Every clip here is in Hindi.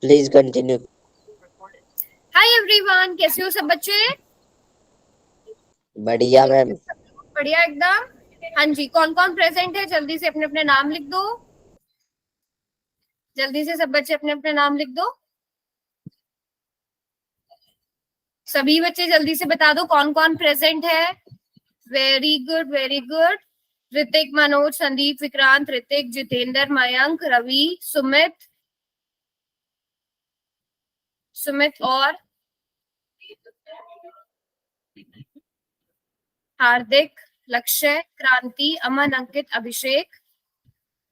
Please continue. हाय एवरीवन, कैसे हो सब बच्चे? बढ़िया मैम। बढ़िया एकदम। हाँ जी, कौन कौन प्रेजेंट है जल्दी से अपने अपने नाम लिख दो। जल्दी से सब बच्चे अपने अपने नाम लिख दो। सभी बच्चे जल्दी से बता दो कौन कौन प्रेजेंट है। Very good, very good. Hrithik, Manoj, Sandeep, Vikrant, Hrithik, Jitendra, Mayank, Ravi, Sumit. Sumit और हार्दिक, लक्ष्य, क्रांति, अमन, अंकित, अभिषेक।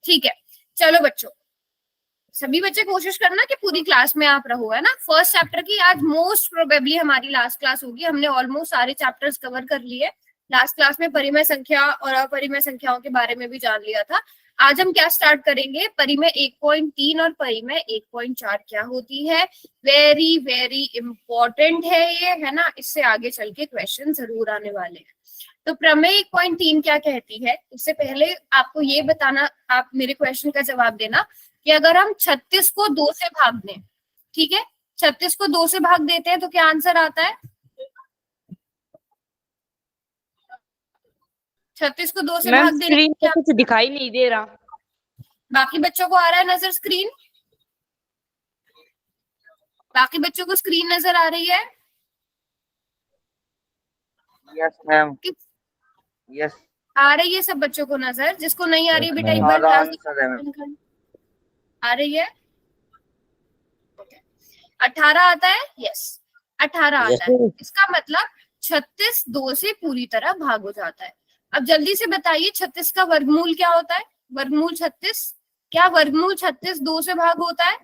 ठीक है, चलो बच्चों, सभी बच्चे कोशिश करना कि पूरी क्लास में आप रहो, है ना। फर्स्ट चैप्टर की आज मोस्ट प्रोबेबली हमारी लास्ट क्लास होगी। हमने ऑलमोस्ट सारे चैप्टर्स कवर कर लिए। लास्ट क्लास में परिमेय संख्या और अपरिमेय संख्याओं के बारे में भी जान लिया था। आज हम क्या स्टार्ट करेंगे, परिमेय 1.3 और परिमेय 1.4 क्या होती है। वेरी वेरी इंपॉर्टेंट है ये, है ना। इससे आगे चल के क्वेश्चन जरूर आने वाले हैं। तो प्रमेय 1.3 क्या कहती है, उससे पहले आपको ये बताना, आप मेरे क्वेश्चन का जवाब देना कि अगर हम 36 को 2 से भाग दें, ठीक है, 36 को 2 से भाग देते हैं तो क्या आंसर आता है? 36 को 2 से मैम भाग देने स्क्रीन पे पे क्या? कुछ दिखाई नहीं दे रहा। बाकी बच्चों को आ रहा है नजर स्क्रीन? बाकी बच्चों को स्क्रीन नजर आ रही है? Yes ma'am. कि यस। आ रही है सब बच्चों को नजर? जिसको नहीं आ रही है बेटा एक आ बार रहा क्लास आंसर है मैम। आ रही है। 18 आता है, यस 18 यस आता है। इसका मतलब 36 2 से पूरी तरह भाग हो जाता है। अब जल्दी से बताइए 36 का वर्गमूल क्या होता है? वर्गमूल 36, क्या वर्गमूल 36 2 से भाग होता है?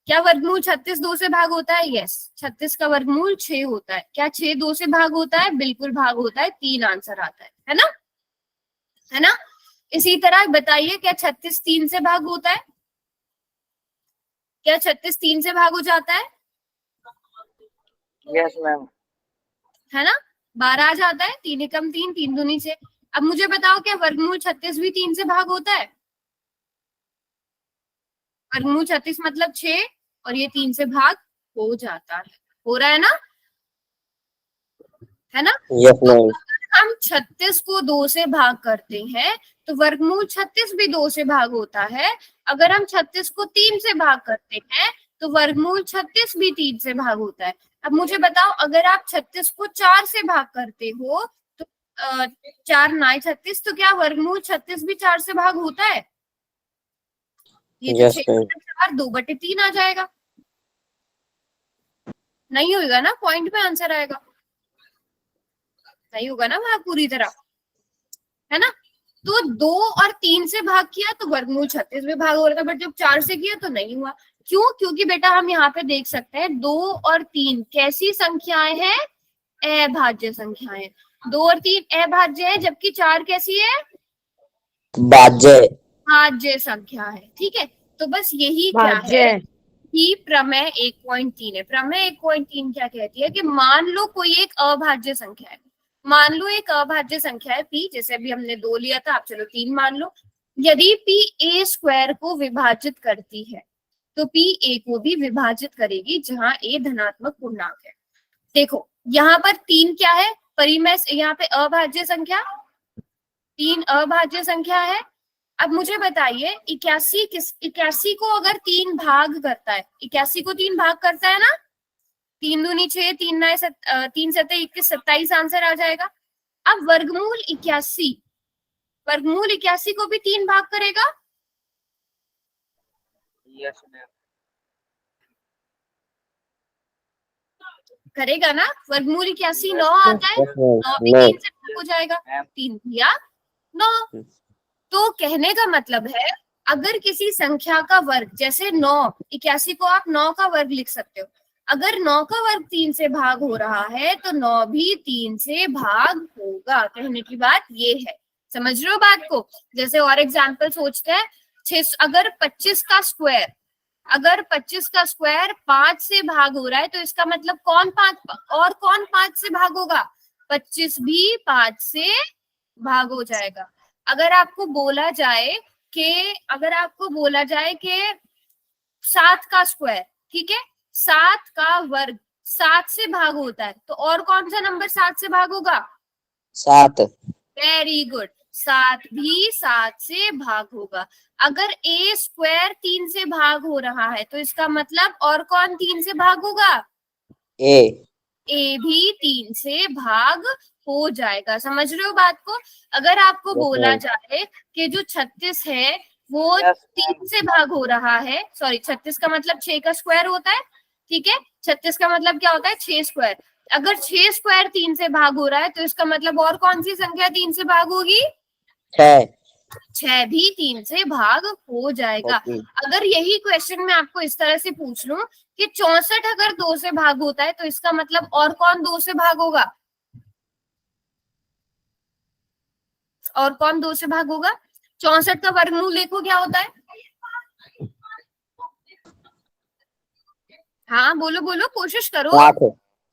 क्या वर्गमूल 36 2 से भाग होता है? यस, 36 का वर्गमूल 6 होता है। क्या 6 2 से भाग होता है? बिल्कुल भाग होता है, 3 आंसर आता है ना, है ना। इसी तरह बताइए, क्या 36 3 से भाग होता है? क्या 36 3 से भाग हो जाता है? Yes ma'am. है ना, 12 आ जाता है। 3 एकम 3, 3 दूनी 6। अब मुझे बताओ, क्या वर्गमूल 36 भी 3 से भाग होता है? वर्गमूल 36 मतलब 6, और ये 3 से भाग हो जाता है। हो रहा है ना। यस तो मैम। अगर हम 36 को 2 से भाग करते हैं तो वर्गमूल 36 भी 2 से भाग होता है। अगर हम 36 को 3 से भाग करते हैं तो वर्गमूल 36 भी 3 से भाग होता है। अब मुझे बताओ, अगर आप 36 को 4 से भाग करते हो तो 4 9 36, तो क्या वर्गमूल 36 भी 4 से भाग होता है? ये जो यस 6 मैम। बटे 4 2/3 आ जाएगा। नहीं होगा ना, पॉइंट में आंसर आएगा। नहीं होगा ना वहां पूरी तरह, है ना। तो 2 और 3 से भाग किया तो वर्गमूल 36 में भाग हो रहा था, बट जब 4 से किया तो नहीं हुआ। क्यों? क्योंकि बेटा हम यहाँ पे देख सकते हैं 2 और 3 कैसी संख्याएं हैं? अभाज्य संख्याएं। 2 और 3 अभाज्य है, जबकि 4 कैसी है? बाजे। भाज्य संख्या है। ठीक है, तो बस यही क्या भाज्य है है। कि प्रमेय 1.3 है। प्रमेय 1.3 क्या कहती है कि मान लो कोई एक अभाज्य संख्या है। मान लो एक अभाज्य संख्या है पी, जैसे अभी हमने 2 लिया था, आप चलो 3 मान लो। यदि पी ए स्क्वायर को विभाजित करती है तो पी ए को भी विभाजित करेगी, जहां ए धनात्मक पूर्णांक है। देखो यहाँ पर 3 क्या है? परिमेय, यहाँ पे अभाज्य संख्या, 3 अभाज्य संख्या है। अब मुझे बताइए 81 को अगर 3 भाग करता है, 81 को 3 भाग करता है ना, 3 दूनी 6, 3 नए 3 सत्ते 21, 27 आंसर आ जाएगा। अब वर्गमूल 81 को भी 3 भाग करेगा? Yes ma'am. करेगा ना। वर्गमूल 81 9 यस आता है, यस मैम। 9 भी नो। 3 से भाग हो जाएगा। मैम। 3 दिया 9। तो कहने का मतलब है, अगर किसी संख्या का वर्ग, जैसे 9, 81 को आप 9 का वर्ग लिख सकते हो। अगर 9 का वर्ग 3 से भाग हो रहा है तो 9 भी 3 से भाग होगा। कहने की बात ये है, समझ रहे हो बात को। जैसे और एग्जाम्पल सोचते हैं, अगर 25 का स्क्वायर, अगर 25 का स्क्वायर 5 से भाग हो रहा है तो इसका मतलब कौन 5 और कौन 5 से भाग होगा? 25 भी 5 से भाग हो जाएगा। अगर आपको बोला जाए कि 7 का स्क्वायर, ठीक है, 7 का वर्ग 7 से भाग होता है, तो और कौन सा नंबर 7 से भाग होगा? 7 वेरी गुड, 7 भी 7 से भाग होगा। अगर a स्क्वायर 3 से भाग हो रहा है तो इसका मतलब और कौन 3 से भाग होगा? A a भी 3 से भाग हो जाएगा। समझ रहे हो बात को? अगर आपको Yes, बोला ma'am. जाए कि जो 36 है वो Yes, 3 से भाग हो रहा है, सॉरी 36 का मतलब 6 का स्क्वायर होता है, ठीक है, 36 का मतलब क्या होता है? 6 स्क्वायर। अगर 6 स्क्वायर 3 से भाग हो रहा है तो इसका मतलब और कौन सी संख्या 3 से भाग होगी? 6 6 भी 3 से भाग हो जाएगा। होगी। अगर यही क्वेश्चन मैं आपको इस तरह से पूछ लूं कि 64 अगर 2 से भाग होता है तो इसका मतलब और कौन 2 से भाग होगा? और कौन 2 से भाग होगा? 64 का वर्गमूल देखो क्या होता है? हाँ बोलो बोलो, कोशिश करो। 8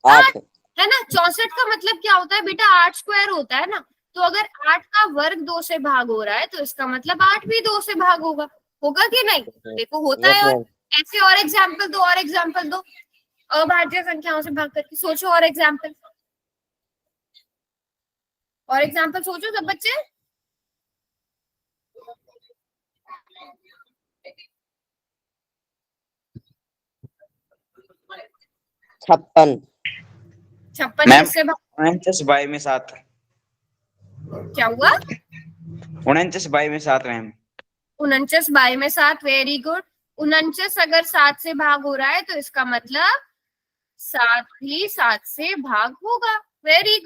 8 है ना? 64 का मतलब क्या होता है बेटा? 8 स्क्वायर होता है ना। तो अगर 8 का वर्ग 2 से भाग हो रहा है तो इसका मतलब 8 भी 2 से भाग होगा। होगा कि नहीं? देखो होता Yes, है। और ma'am. ऐसे और एग्जाम्पल दो, और एग्जाम्पल दो, अभाज्य संख्याओं से भाग करके सोचो। और एग्जाम्पल, और एग्जाम्पल सोचो सब बच्चे। छप्पन 56 मैम किससे भाग? 49 बाई में 7। क्या हुआ? 49 बाई में 7 मैम। 49 बाई में 7, वेरी गुड। 49 अगर 7 से भाग हो रहा है तो इसका मतलब 7 भी 7 से भाग होगा। Very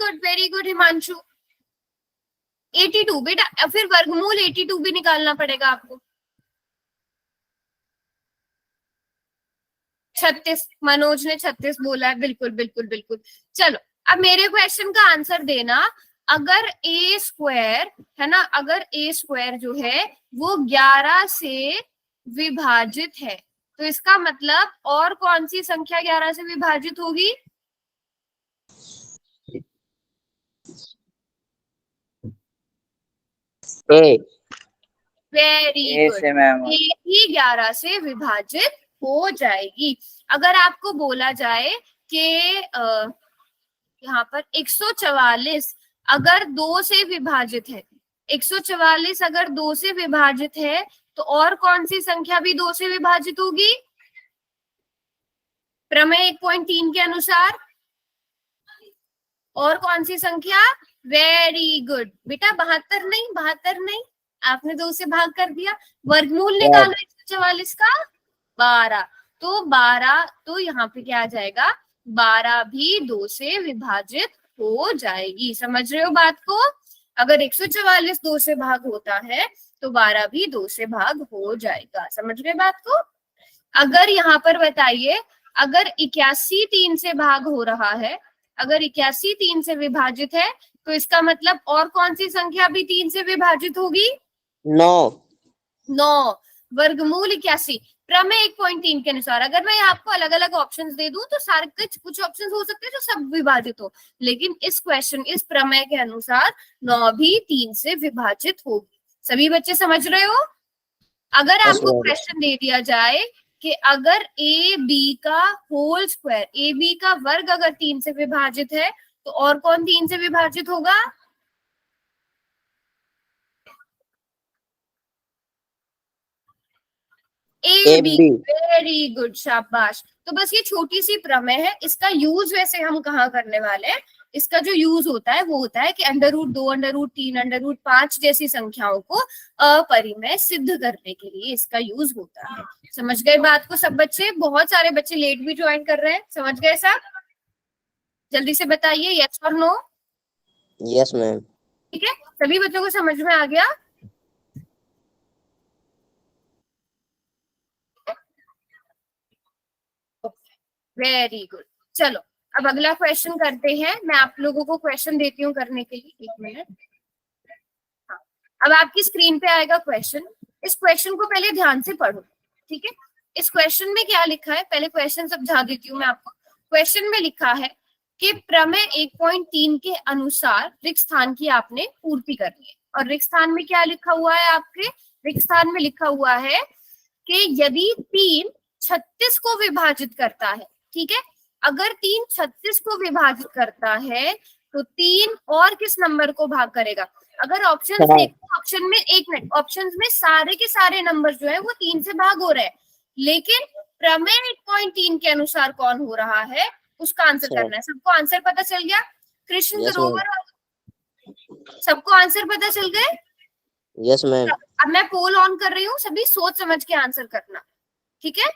good Himanshu. 82 बेटा, फिर वर्गमूल 82 भी निकालना पड़ेगा आपको। 36, मनोज ने 36 बोला है, बिल्कुल बिल्कुल बिल्कुल। चलो अब मेरे क्वेश्चन का आंसर देना। अगर ए स्क्वायर है ना, अगर ए स्क्वायर जो है वो 11 से विभाजित है तो इसका मतलब और कौन सी संख्या 11 से विभाजित होगी? A वेरी A गुड, से मैम। ए ही 11 से विभाजित हो जाएगी। अगर आपको बोला जाए कि यहाँ पर 144 अगर 2 से विभाजित है, 144 अगर 2 से विभाजित है तो और कौन सी संख्या भी 2 से विभाजित होगी? प्रमेय 1.3 के अनुसार और कौन सी संख्या? वेरी गुड बेटा, 72 नहीं, 72 नहीं, आपने 2 से भाग कर दिया। वर्गमूल निकालो 144 का, 12। तो 12, तो यहाँ पे क्या आ जाएगा? 12 भी 2 से विभाजित हो जाएगी। समझ रहे हो बात को? अगर 144 2 से भाग होता है तो 12 भी 2 से भाग हो जाएगा। समझ रहे बात को? अगर यहाँ पर बताइए, अगर 81 3 से भाग हो रहा है, अगर 81 3 से विभाजित है तो इसका मतलब और कौन सी संख्या भी 3 से विभाजित होगी? 9 9, वर्गमूल 81। प्रमेय 1.3 के अनुसार अगर मैं आपको अलग अलग ऑप्शंस दे दूं तो सारे कुछ ऑप्शंस हो सकते हैं जो सब विभाजित हो, लेकिन इस क्वेश्चन, इस प्रमेय के अनुसार 9 भी 3 से विभाजित होगी। सभी बच्चे समझ रहे हो? अगर आपको ma'am. क्वेश्चन दे दिया जाए कि अगर ए बी का होल स्क्वायर, ए बी का वर्ग अगर 3 से विभाजित है तो और कौन 3 से विभाजित होगा? A B. AB very good, शाबाश। तो बस ये छोटी सी प्रमेय है, इसका यूज वैसे हम कहाँ करने वाले हैं? इसका जो यूज होता है वो होता है कि √2, √3, √5 जैसी संख्याओं को अपरिमेय सिद्ध करने के लिए इसका यूज होता है। समझ गए बात को सब बच्चे? बहुत सारे बच्चे लेट भी ज्वाइन कर रहे हैं, समझ गए सब? जल्दी से बताइए यस और नो। Yes, ma'am. ठीक है, सभी बच्चों को समझ में आ गया? Very good. चलो अब अगला क्वेश्चन करते हैं। मैं आप लोगों को क्वेश्चन देती हूँ करने के लिए, 1 मिनट। हाँ, अब आपकी स्क्रीन पे आएगा क्वेश्चन। इस क्वेश्चन को पहले ध्यान से पढ़ो, ठीक है? इस क्वेश्चन में क्या लिखा है, पहले क्वेश्चन समझा देती हूँ मैं आपको। क्वेश्चन में लिखा है कि प्रमेय 1.3 के अनुसार रिक्त स्थान की आपने पूर्ति करनी है। और रिक्त स्थान में क्या लिखा हुआ है? आपके रिक्त स्थान में लिखा हुआ है कि यदि 3 36 को विभाजित करता है, ठीक है। अगर 3 36 को विभाजित करता है तो 3 और किस नंबर को भाग करेगा? अगर ऑप्शन हाँ। देखो, ऑप्शन में, एक मिनट, ऑप्शन में सारे के सारे नंबर जो है वो 3 से भाग हो रहे हैं, लेकिन प्रमेय 1.3 के अनुसार कौन हो रहा है उसका आंसर अच्छा। करना है। सबको आंसर पता चल गया? कृष्ण Yes, सरोवर सबको आंसर पता चल गए? Yes ma'am. अब मैं पोल ऑन कर रही हूँ, सभी सोच समझ के आंसर करना, ठीक है।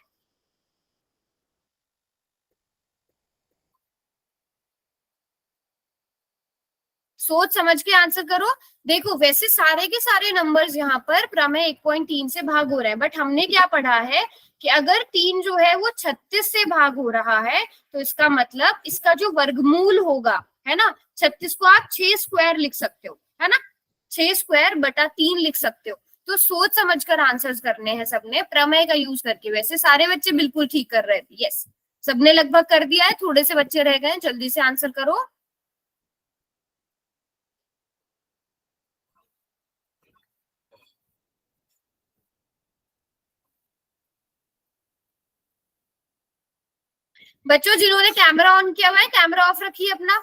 सोच समझ के आंसर करो। देखो वैसे सारे के सारे नंबर्स यहाँ पर प्रमेय 1.3 से भाग हो रहे हैं, बट हमने क्या पढ़ा है कि अगर 3 जो है वो 36 से भाग हो रहा है तो इसका मतलब इसका जो वर्गमूल होगा, है ना, 36 को आप 6 स्क्वायर लिख सकते हो, है ना, 6 स्क्वायर बटा 3 लिख सकते हो। तो सोच समझकर आंसर्स करने हैं सबने, प्रमेय का यूज करके। वैसे सारे बच्चे बिल्कुल ठीक कर रहे थे, यस, सबने लगभग कर दिया है, थोड़े से बच्चे रह गए, जल्दी से आंसर करो। बच्चों जिन्होंने कैमरा ऑन किया हुआ है कैमरा ऑफ रखिए अपना।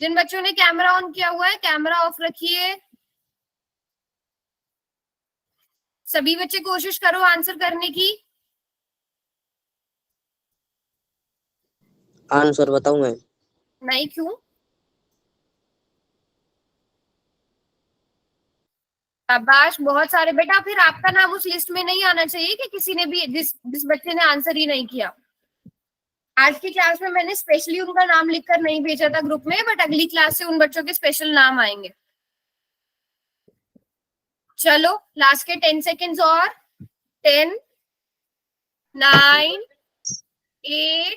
जिन बच्चों ने कैमरा ऑन किया हुआ है कैमरा ऑफ रखिए। सभी बच्चे कोशिश करो आंसर करने की। आंसर बताऊं मैं? नहीं, क्यों? शाबाश, बहुत सारे। बेटा फिर आपका नाम उस लिस्ट में नहीं आना चाहिए कि किसी ने भी, जिस बच्चे ने आंसर ही नहीं किया। आज की क्लास में मैंने स्पेशली उनका नाम लिखकर नहीं भेजा था ग्रुप में, बट अगली क्लास से उन बच्चों के स्पेशल नाम आएंगे। चलो लास्ट के 10 सेकेंड्स और। 10, 9, 8,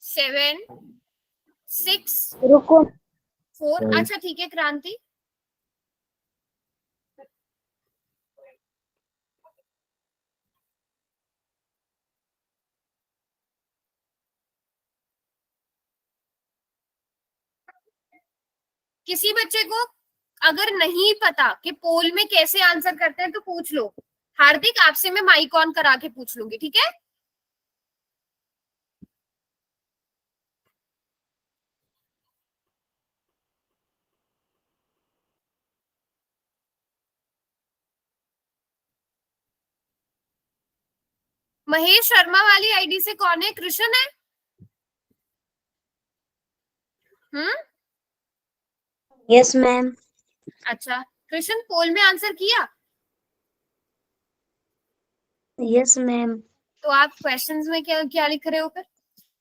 7, 6, रुको 4। अच्छा ठीक है क्रांति। किसी बच्चे को अगर नहीं पता कि पोल में कैसे आंसर करते हैं तो पूछ लो। हार्दिक आपसे मैं माइक ऑन करा के पूछ लूंगी, ठीक है। महेश शर्मा वाली आईडी से कौन है? कृष्ण है? Yes ma'am. अच्छा कृष्ण, पोल में आंसर किया? Yes ma'am. तो आप क्वेश्चंस में क्या क्या लिख रहे हो फिर?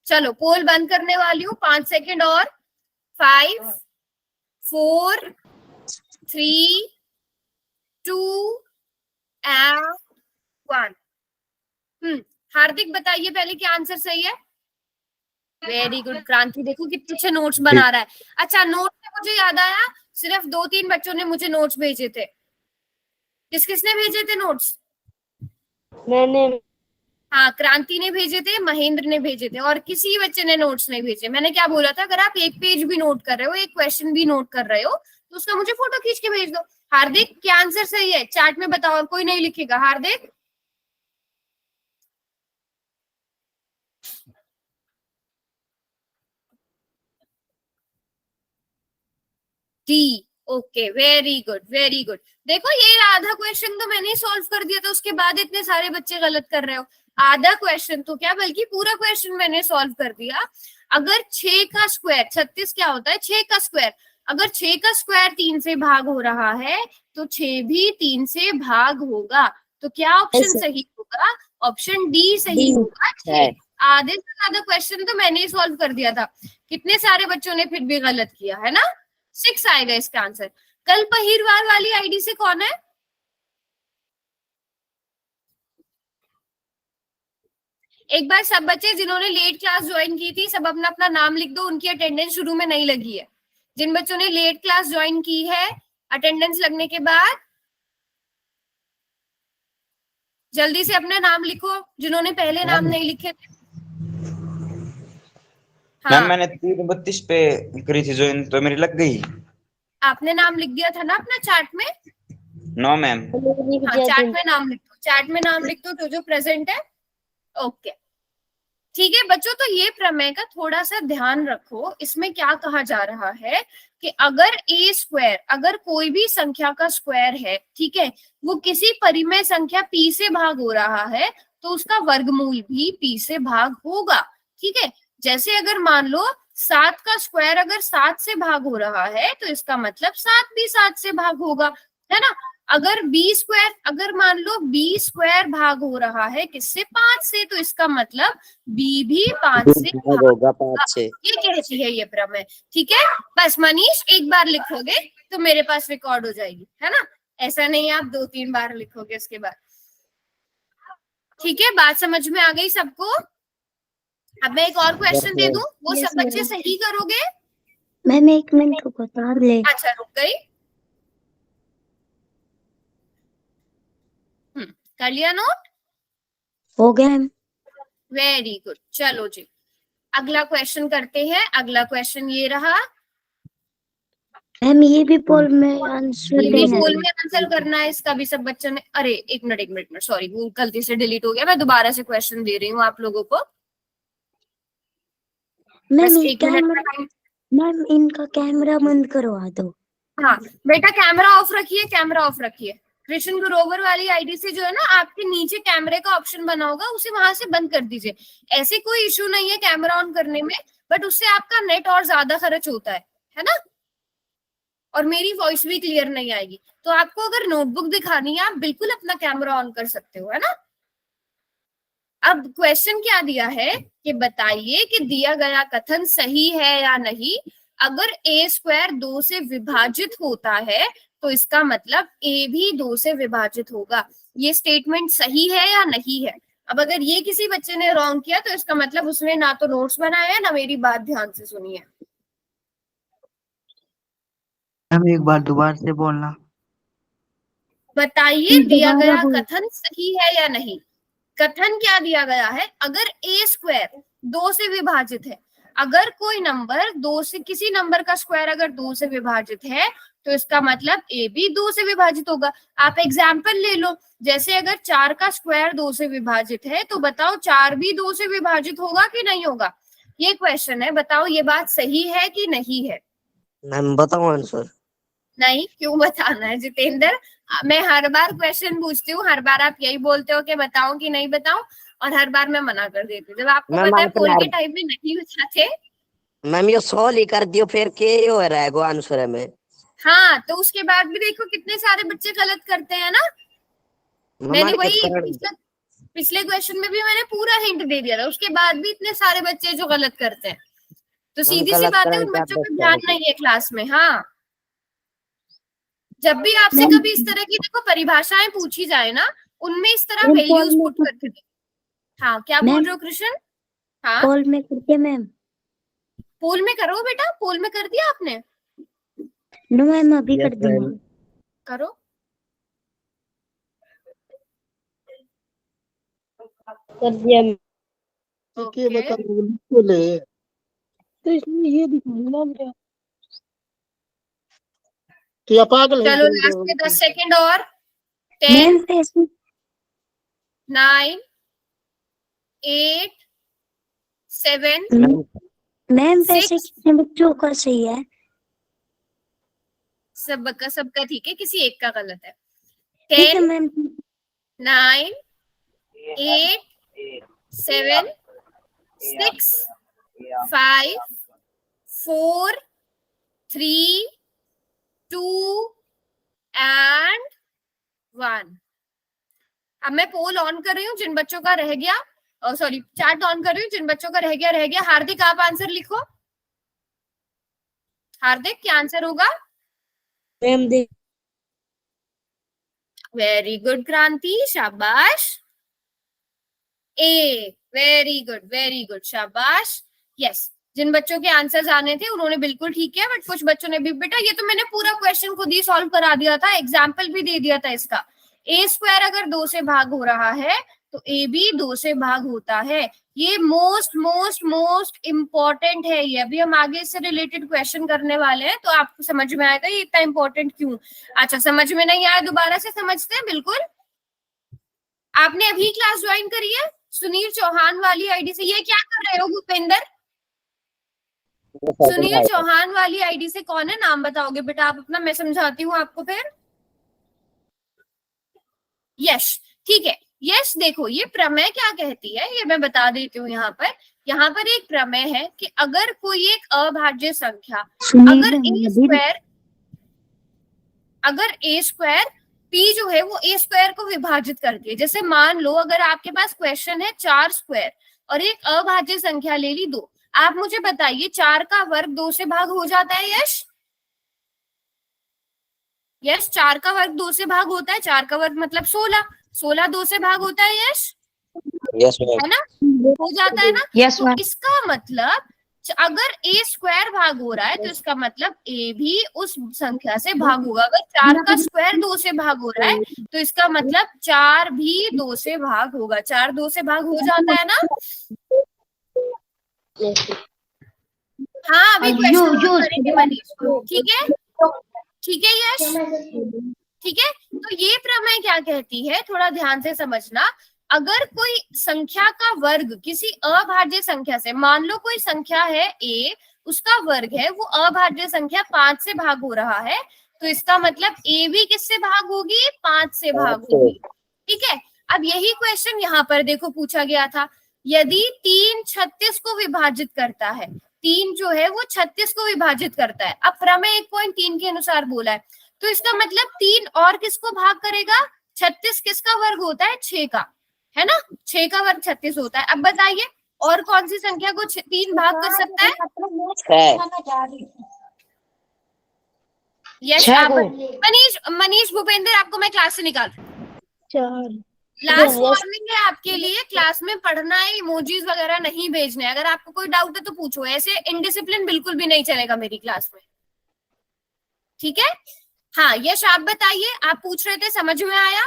चलो पोल बंद करने वाली हूँ, 5 सेकेंड और। 5, 4, 3, 2 एंड 1। हार्दिक बताइए पहले क्या आंसर सही है। वेरी गुड क्रांति, देखो कितने अच्छे नोट्स बना रहा है। अच्छा नोट्स से मुझे याद आया, सिर्फ 2-3 बच्चों ने मुझे नोट्स भेजे थे। किसने भेजे थे नोट्स? मैंने। हाँ क्रांति ने भेजे थे, महेंद्र ने भेजे थे, और किसी बच्चे ने नोट्स नहीं भेजे। मैंने क्या बोला था, अगर आप एक पेज भी नोट कर रहे हो, एक क्वेश्चन भी नोट कर रहे हो, तो उसका मुझे फोटो खींच के भेज दो। हार्दिक क्या आंसर सही है चैट में बताओ, और कोई नहीं लिखेगा। Hardik D. Okay very good very good. देखो ये आधा क्वेश्चन तो मैंने सॉल्व कर दिया था, उसके बाद इतने सारे बच्चे गलत कर रहे हो। आधा क्वेश्चन तो क्या, बल्कि पूरा क्वेश्चन मैंने सॉल्व कर दिया। अगर 6 का स्क्वायर, 36 क्या होता है? 6 का स्क्वायर। अगर 6 का स्क्वायर 3 से भाग हो रहा है तो 6 भी 3 से भाग होगा। तो क्या ऑप्शन सही होगा? ऑप्शन डी सही होगा, 6। आधे से ज्यादा क्वेश्चन तो मैंने ही सॉल्व कर दिया था, कितने सारे बच्चों ने फिर भी गलत किया है ना। 6 आएगा इसका आंसर। कल पहिरवार वाली आईडी से कौन है? एक बार सब बच्चे जिन्होंने लेट क्लास ज्वाइन की थी सब अपना अपना नाम लिख दो, उनकी अटेंडेंस शुरू में नहीं लगी है। जिन बच्चों ने लेट क्लास ज्वाइन की है, अटेंडेंस लगने के बाद जल्दी से अपना नाम लिखो, जिन्होंने पहले नाम नहीं लिखे थे। हाँ मैम मैंने 3:32 पे करी थी ज्वाइन, तो मेरी लग गई। आपने नाम लिख दिया था ना अपना चार्ट में? No ma'am. हाँ चार्ट में नाम लिख दो, चैट में नाम लिख दो जो प्रेजेंट है। ओके ठीक है बच्चों, तो ये प्रमेय का थोड़ा सा ध्यान रखो। इसमें क्या कहा जा रहा है कि अगर ए स्क्वायर, अगर कोई भी संख्या का स्क्वायर है, ठीक है, वो किसी परिमेय संख्या p से भाग हो रहा है तो उसका वर्गमूल भी p से भाग होगा। ठीक है, जैसे अगर मान लो 7 का स्क्वायर अगर 7 से भाग हो रहा है तो इसका मतलब 7 भी 7 से भाग होगा, है ना। अगर b स्क्वायर, अगर मान लो b स्क्वायर भाग हो रहा है किससे, 5 से, तो इसका मतलब b भी 5 से भाग होगा 5 से। ये कहती है ये प्रमेय। ठीक है, बस मनीष एक बार लिखोगे तो मेरे पास रिकॉर्ड हो जाएगी, है ना। ऐसा नहीं आप 2-3 बार लिखोगे उसके बाद। ठीक है, बात समझ में आ गई सबको। अब मैं एक और क्वेश्चन दे दूं, वो सब बच्चे सही करोगे। मैम 1 मिनट रुको, तार ले। अच्छा रुक गई। कर लिया नोट? हो गया। वेरी गुड, चलो जी अगला क्वेश्चन करते हैं। अगला क्वेश्चन ये रहा। मैम ये भी पोल में आंसर ये भी देना पोल है। में आंसर करना है इसका भी। सब बच्चों ने, अरे एक मिनट सॉरी, वो गलती से डिलीट हो गया। मैं दोबारा से क्वेश्चन दे रही हूँ आप लोगों को। मैम बस ये 1 मिनट का कैमरा, टाइम। मैम इनका कैमरा बंद करवा दो। हाँ बेटा कैमरा ऑफ रखिए, कैमरा ऑफ रखिए। कृष्ण ग्रोवर वाली आईडी से जो है ना, आपके नीचे कैमरे का ऑप्शन बना होगा, उसे वहां से बंद कर दीजिए। ऐसे कोई इशू नहीं है कैमरा ऑन करने में, बट उससे आपका नेट और ज्यादा खर्च होता है ना, और मेरी वॉइस भी क्लियर नहीं आएगी। तो आपको अगर नोटबुक दिखानी है आप बिल्कुल अपना कैमरा ऑन कर सकते हो, है ना। अब क्वेश्चन क्या दिया है कि बताइए कि दिया गया कथन सही है या नहीं। अगर a स्क्वायर 2 से विभाजित होता है तो इसका मतलब a भी 2 से विभाजित होगा। ये स्टेटमेंट सही है या नहीं है। अब अगर ये किसी बच्चे ने रॉन्ग किया तो इसका मतलब उसने ना तो नोट्स बनाया है ना मेरी बात ध्यान से सुनी है। हम एक बार दोबारा से बोलना। बताइए दिया दोबारा गया बोल। कथन सही है या नहीं। कथन क्या दिया गया है, अगर a स्क्वायर 2 से विभाजित है, अगर कोई नंबर 2 से, किसी नंबर का स्क्वायर अगर 2 से विभाजित है तो इसका मतलब a भी 2 से विभाजित होगा। आप एग्जाम्पल ले लो, जैसे अगर 4 का स्क्वायर 2 से विभाजित है तो बताओ 4 भी 2 से विभाजित होगा कि नहीं होगा। ये क्वेश्चन है, बताओ ये बात सही है कि नहीं है। मैम बताओ आंसर। नहीं, क्यों बताना है जितेंद्र। मैं हर बार क्वेश्चन पूछती हूँ, हर बार आप यही बोलते हो कि बताओ कि नहीं बताओ, और हर बार मैं मना कर देती हूँ जब आपको मैम पता है आंसर पोल के यार। टाइम में नहीं बताते। मैम ये 100 ही कर दियो फिर के हो रहेगा आंसर में। हाँ तो उसके बाद भी देखो कितने सारे बच्चे गलत करते हैं ना। मैंने वही पिछले क्वेश्चन में भी मैंने पूरा हिंट दे दिया था, उसके बाद भी इतने सारे बच्चे जो गलत करते हैं। तो सीधी सी बात है, उन बच्चों पे ध्यान नहीं है क्लास में। हाँ जब भी आपसे कभी इस तरह की देखो परिभाषाएं पूछी जाए ना, उनमें इस तरह वैल्यूज पुट करके। हाँ क्या बोल रहे हो कृष्ण। हाँ पोल में करके मैम। पोल में करो बेटा, पोल में कर दिया आपने। नो मैम अभी कर दूंगी। करो। कर दिया। ओके बोले तो इसमें ये दिखाना मुझे क्या पागल है। चलो लास्ट के 10 सेकंड और। 10 मैम पैसे 9 8 7 मैम पैसे 6 कितने बच्चों का सही है। सबका ठीक है, किसी एक का गलत है। ठीक है 10 मैम। 9 8 7 6 5 4 3 2 एंड 1। अब मैं पोल ऑन कर रही हूँ, जिन बच्चों का रह गया, सॉरी चैट ऑन कर रही हूँ, जिन बच्चों का रह गया। हार्दिक आप आंसर लिखो। हार्दिक क्या आंसर होगा। मैम दे। वेरी गुड क्रांति, शाबाश। ए वेरी गुड शाबाश। यस, जिन बच्चों के आंसर्स आने थे उन्होंने बिल्कुल ठीक है, बट कुछ बच्चों ने भी, बेटा ये तो मैंने पूरा क्वेश्चन खुद ही सॉल्व करा दिया था, एग्जाम्पल भी दे दिया था इसका। ए स्क्वायर अगर 2 से भाग हो रहा है तो ए भी 2 से भाग होता है। ये मोस्ट इम्पोर्टेंट है ये। अभी हम आगे इससे रिलेटेड क्वेश्चन करने वाले हैं तो आपको समझ में आएगा ये इतना इम्पोर्टेंट क्यों। अच्छा समझ में नहीं आया, दोबारा से समझते हैं बिल्कुल। आपने अभी क्लास ज्वाइन करी है सुनील चौहान वाली आईडी से? ये क्या कर रहे हो भूपेंद्र? सुनील चौहान वाली आईडी से कौन है, नाम बताओगे बेटा आप अपना, मैं समझाती हूँ आपको फिर। यश, ठीक है। यश देखो, ये प्रमेय क्या कहती है ये मैं बता देती हूँ। यहाँ पर एक प्रमेय है कि अगर कोई एक अभाज्य संख्या अगर ए स्क्वायर पी जो है वो ए स्क्वायर को विभाजित करती है, जैसे मान लो अगर आपके पास क्वेश्चन है 4 स्क्वायर और एक अभाज्य संख्या ले ली 2, आप मुझे बताइए 4 का वर्ग 2 से भाग हो जाता है यश? यश 4 का वर्ग 2 से भाग होता है, 4 का वर्ग मतलब 16, 16 2 से भाग होता है यश? यस है ना, हो जाता है ना। यस तो इसका मतलब अगर ए स्क्वायर भाग हो रहा है तो इसका मतलब ए भी उस संख्या से भाग होगा। अगर 4 का स्क्वायर 2 से भाग हो रहा है तो इसका मतलब 4 भी 2 से भाग होगा। 4 2 से भाग हो जाता है ना। हाँ, अभी क्वेश्चन करेंगे मनीष, ठीक है? ठीक है यश, ठीक है। तो ये प्रमेय क्या कहती है, थोड़ा ध्यान से समझना। अगर कोई संख्या का वर्ग किसी अभाज्य संख्या से, मान लो कोई संख्या है a, उसका वर्ग है वो अभाज्य संख्या 5 से भाग हो रहा है, तो इसका मतलब a भी किससे भाग होगी? 5 से भाग होगी, ठीक है। अब यही क्वेश्चन यहाँ पर देखो पूछा गया था, यदि 3 36 को विभाजित करता है, 3 जो है वो 36 को विभाजित करता है। अब प्रमेय 1.3 के अनुसार बोला है, तो इसका मतलब 3 और किसको भाग करेगा? 36 किसका वर्ग होता है? 6 का, है ना, 6 का वर्ग 36 होता है। अब बताइए और कौन सी संख्या को 3 भाग कर सकता है? यश आप, मनीष भूपेंद्र आपको मैं क्लास से निकाल, लास्ट वार्निंग है आपके लिए, क्लास में पढ़ना है, इमोजीज वगैरह नहीं भेजने। अगर आपको कोई डाउट है तो पूछो, ऐसे इनडिसिप्लिन बिल्कुल भी नहीं चलेगा मेरी क्लास में, ठीक है। हाँ यश आप बताइए, आप पूछ रहे थे, समझ में आया?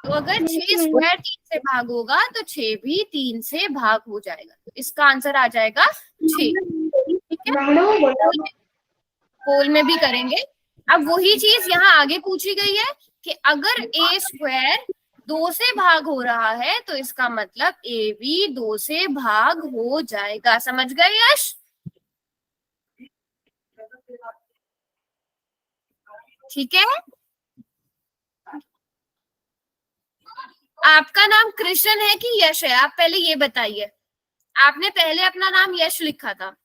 तो अगर 6 स्क्वायर 3 से भाग होगा तो 6 भी 3 से भाग हो जाएगा, तो इसका आंसर आ जाएगा 6, ठीक है। पोल में भी करेंगे। अब वही चीज यहाँ आगे पूछी गई है कि अगर ए स्क्वायर 2 से भाग हो रहा है तो इसका मतलब ए भी 2 से भाग हो जाएगा। समझ गए यश? ठीक है। आपका नाम कृष्ण है कि यश है? आप पहले ये बताइए, आपने पहले अपना नाम यश लिखा था।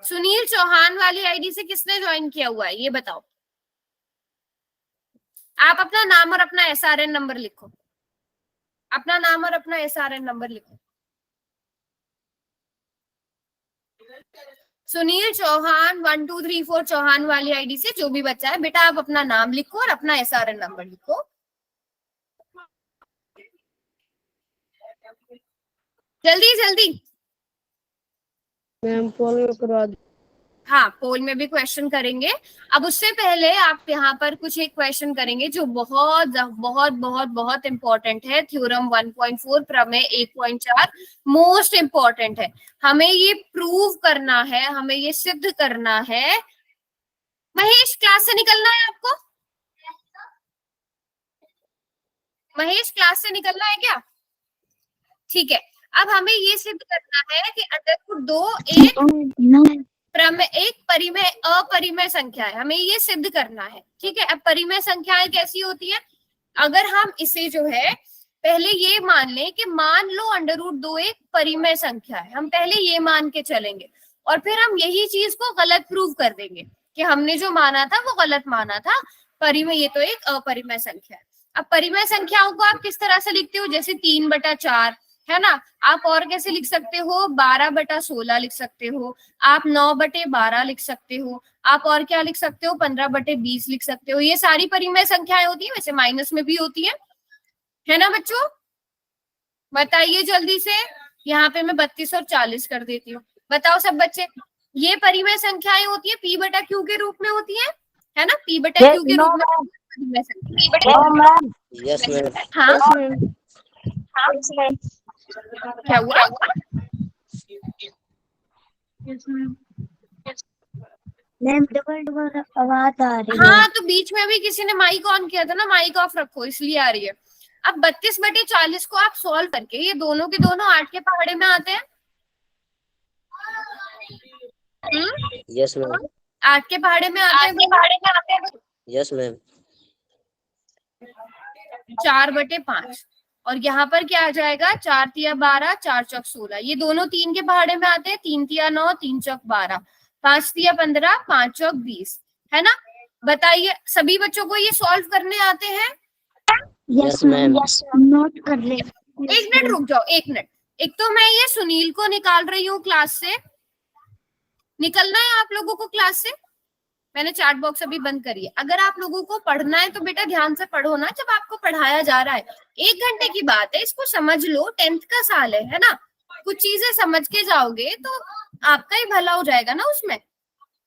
सुनील चौहान वाली आईडी से किसने ज्वाइन किया हुआ है ये बताओ। आप अपना नाम और अपना SRN नंबर लिखो, अपना नाम और अपना SRN नंबर लिखो। सुनील चौहान 1 2 3 4 चौहान वाली आईडी से जो भी बच्चा है बेटा, आप अपना नाम लिखो और अपना SRN नंबर लिखो। जल्दी जल्दी। मैम पोल में करवा दो। हाँ, पोल में भी क्वेश्चन करेंगे। अब उससे पहले आप यहाँ पर कुछ एक क्वेश्चन करेंगे जो बहुत बहुत बहुत बहुत इंपॉर्टेंट है। थ्योरम 1.4 प्रमेय 1.4 मोस्ट इंपॉर्टेंट है। हमें ये प्रूव करना है, हमें ये सिद्ध करना है। महेश क्लास से निकलना है आपको? महेश क्लास से निकलना है क्या? ठीक है। अब हमें ये सिद्ध करना है कि अंडररूट 2 एक परिमेय अपरिमेय संख्या है, हमें ये सिद्ध करना है, ठीक है। अब परिमेय संख्याएं कैसी होती है? अगर हम इसे जो है पहले ये मान लें कि मान लो अंडररूट 2 एक परिमेय संख्या है, हम पहले ये मान के चलेंगे और फिर हम यही चीज को गलत प्रूव कर देंगे कि हमने जो माना था वो गलत माना था, परिमेय ये तो एक अपरिमेय संख्या है। अब परिमेय संख्याओं को आप किस तरह से लिखते हो? जैसे 3/4 है ना, आप और कैसे लिख सकते हो? 12/16 लिख सकते हो, आप 9/12 लिख सकते हो, आप और क्या लिख सकते हो? 15/20 लिख सकते हो। ये सारी परिमेय संख्याएं होती है, वैसे माइनस में भी होती है ना बच्चों? बताइए जल्दी से। यहाँ पे मैं 32 और 40 कर देती हूँ। बताओ सब बच्चे, ये परिमेय संख्याएं होती है, P/Q के रूप में होती है ना? P/Q के रूप में परिमेय संख्या। हाँ क्या हुआ? मैम डबल डबल आवाज आ रही है। हाँ, तो बीच में अभी किसी ने माइक ऑन किया था ना, माइक ऑफ रखो इसलिए आ रही है। अब 32/40 को आप सॉल्व करके, ये दोनों के दोनों 8 के पहाड़े में आते हैं। Yes ma'am. 8 के पहाड़े में आते हैं। Yes ma'am. 4/5 और यहाँ पर क्या आ जाएगा, 4 तिया 12, 4 चौक 16। ये दोनों 3 के पहाड़े में आते हैं। 3 तिया 9, 3 चौक 12, 5 तिया 15, 5 चौक 20, है ना। बताइए सभी बच्चों को ये सॉल्व करने आते हैं? Yes ma'am. नोट कर ले। एक मिनट रुक जाओ, 1 मिनट। एक तो मैं ये सुनील को निकाल रही हूँ क्लास से। निकलना है आप लोगों को क्लास से। मैंने चैट बॉक्स अभी बंद करी है। अगर आप लोगों को पढ़ना है तो बेटा ध्यान से पढ़ो ना, जब आपको पढ़ाया जा रहा है। 1 घंटे की बात है, इसको समझ लो। 10th का साल है ना। कुछ चीजें समझ के जाओगे तो आपका ही भला हो जाएगा ना उसमें।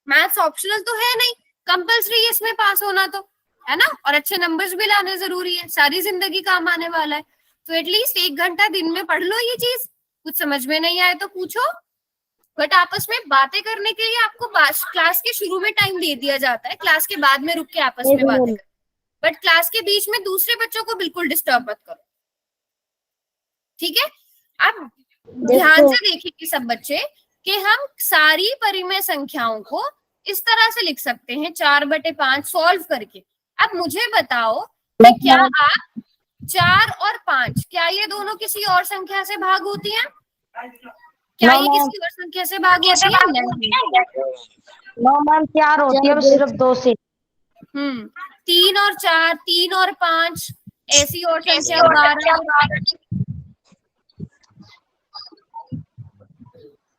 मैथ्स ऑप्शनल तो है नहीं, कंपल्सरी इसमें पास होना तो, है ना। और अच्छे नंबर्स भी लाने जरूरी है, सारी जिंदगी काम आने वाला है। तो एटलीस्ट 1 घंटा दिन में पढ़ लो ये चीज। कुछ समझ में नहीं आए तो पूछो, बट आपस में बातें करने के लिए आपको क्लास के शुरू में टाइम दे दिया जाता है, क्लास के बाद में रुक के आपस में बातें करो। बट क्लास के बीच में दूसरे बच्चों को बिल्कुल डिस्टर्ब मत करो, ठीक है। अब ध्यान से देखिए सब बच्चे कि हम सारी परिमेय संख्याओं को इस तरह से लिख सकते हैं 4/5 सॉल्व करके। अब मुझे बताओ कि क्या आप 4 और 5, क्या ये दोनों किसी और संख्या से भाग होती हैं? क्या ये किसी और संख्या से भाग होती है? नो मैम 4 होती है सिर्फ 2 से। 3 और 4, 3 और 5, ऐसी और संख्या 12।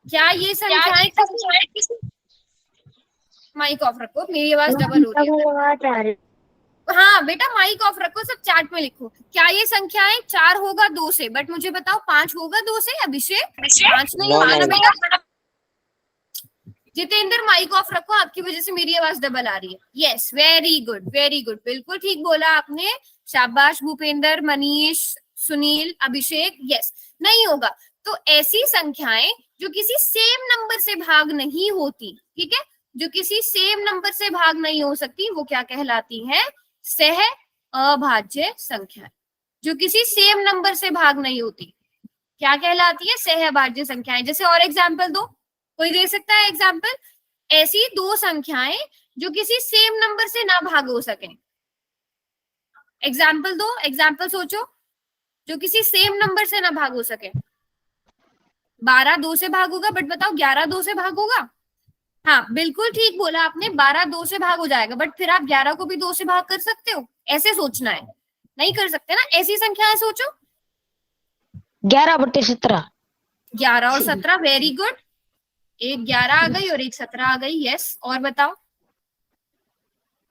क्या ये संख्याएं माइक ऑफ रखो, मेरी आवाज डबल हो रही है। हाँ बेटा माइक ऑफ रखो, सब चैट में लिखो। क्या ये संख्याएं 4 होगा 2 से? बट मुझे बताओ 5 होगा 2 से? अभिषेक 5 नहीं होगा ना बेटा। जितेंद्र माइक ऑफ रखो, आपकी वजह से मेरी आवाज डबल आ रही है। Yes, very good very good, बिल्कुल ठीक बोला आपने। शाबाश भूपेंद्र, मनीष, सुनील, अभिषेक। यस, नहीं होगा। तो ऐसी संख्याएं जो किसी सेम नंबर से भाग नहीं होती, ठीक है, जो किसी सेम नंबर से भाग नहीं हो सकती, वो क्या कहलाती हैं? सह अभाज्य संख्या। जो किसी सेम नंबर से भाग नहीं होती क्या कहलाती है? सह अभाज्य संख्याएं। जैसे और एग्जांपल दो, कोई दे सकता है एग्जांपल? ऐसी 2 संख्याएं जो किसी सेम नंबर से ना भाग हो सके। एग्जांपल दो, एग्जांपल सोचो जो किसी सेम नंबर से ना भाग हो सके। 12 2 से भाग होगा, बट बताओ 11 2 से भाग होगा? हाँ बिल्कुल ठीक बोला आपने, 12 2 से भाग हो जाएगा, बट फिर आप 11 को भी 2 से भाग कर सकते हो? ऐसे सोचना है, नहीं कर सकते ना। ऐसी संख्याएं सोचो। 11/17। 11 और 17, वेरी गुड। एक 11 आ गई और एक 17 आ गई। यस, और बताओ?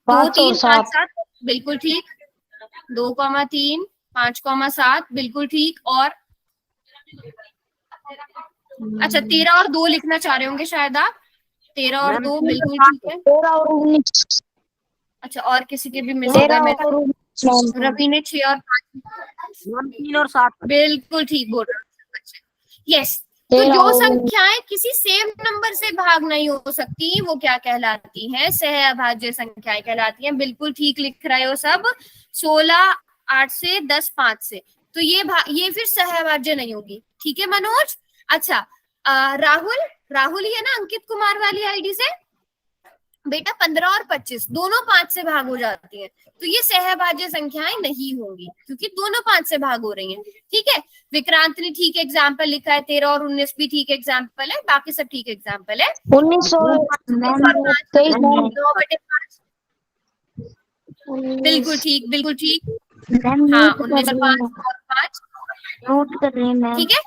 2 3 5 7, बिल्कुल ठीक। 2,3 5,7, बिल्कुल ठीक। और अच्छा 13 और 2 लिखना चाह रहे होंगे शायद आप। 13 और 2 बिल्कुल ठीक है। 13 और 19। अच्छा, और किसी के भी मिस हो गए? रवि ने 6 और 5, 3 और 7, बिल्कुल ठीक बोल रहे हो। यस, तो जो संख्याएं किसी सेम नंबर से भाग नहीं हो सकती वो क्या कहलाती हैं? सह अभाज्य संख्याएं कहलाती हैं। बिल्कुल ठीक लिख रहे हो सब। 16 8 से, 10 5 से, तो ये फिर सह अभाज्य नहीं होगी, ठीक है मनोज? अच्छा राहुल ही है ना अंकित कुमार वाली आईडी से? बेटा 15 और 25 दोनों 5 से भाग हो जाती हैं, तो ये सहभाज्य संख्याएं नहीं होंगी क्योंकि दोनों 5 से भाग हो रही हैं, ठीक है। विक्रांत ने ठीक एग्जाम्पल लिखा है। 13 और 19 भी ठीक एग्जाम्पल है, बाकी सब ठीक एग्जाम्पल है। 19 और 23 9/5, बिल्कुल ठीक बिल्कुल ठीक। हाँ 19 और 5 नोट कर रही हैं, ठीक है।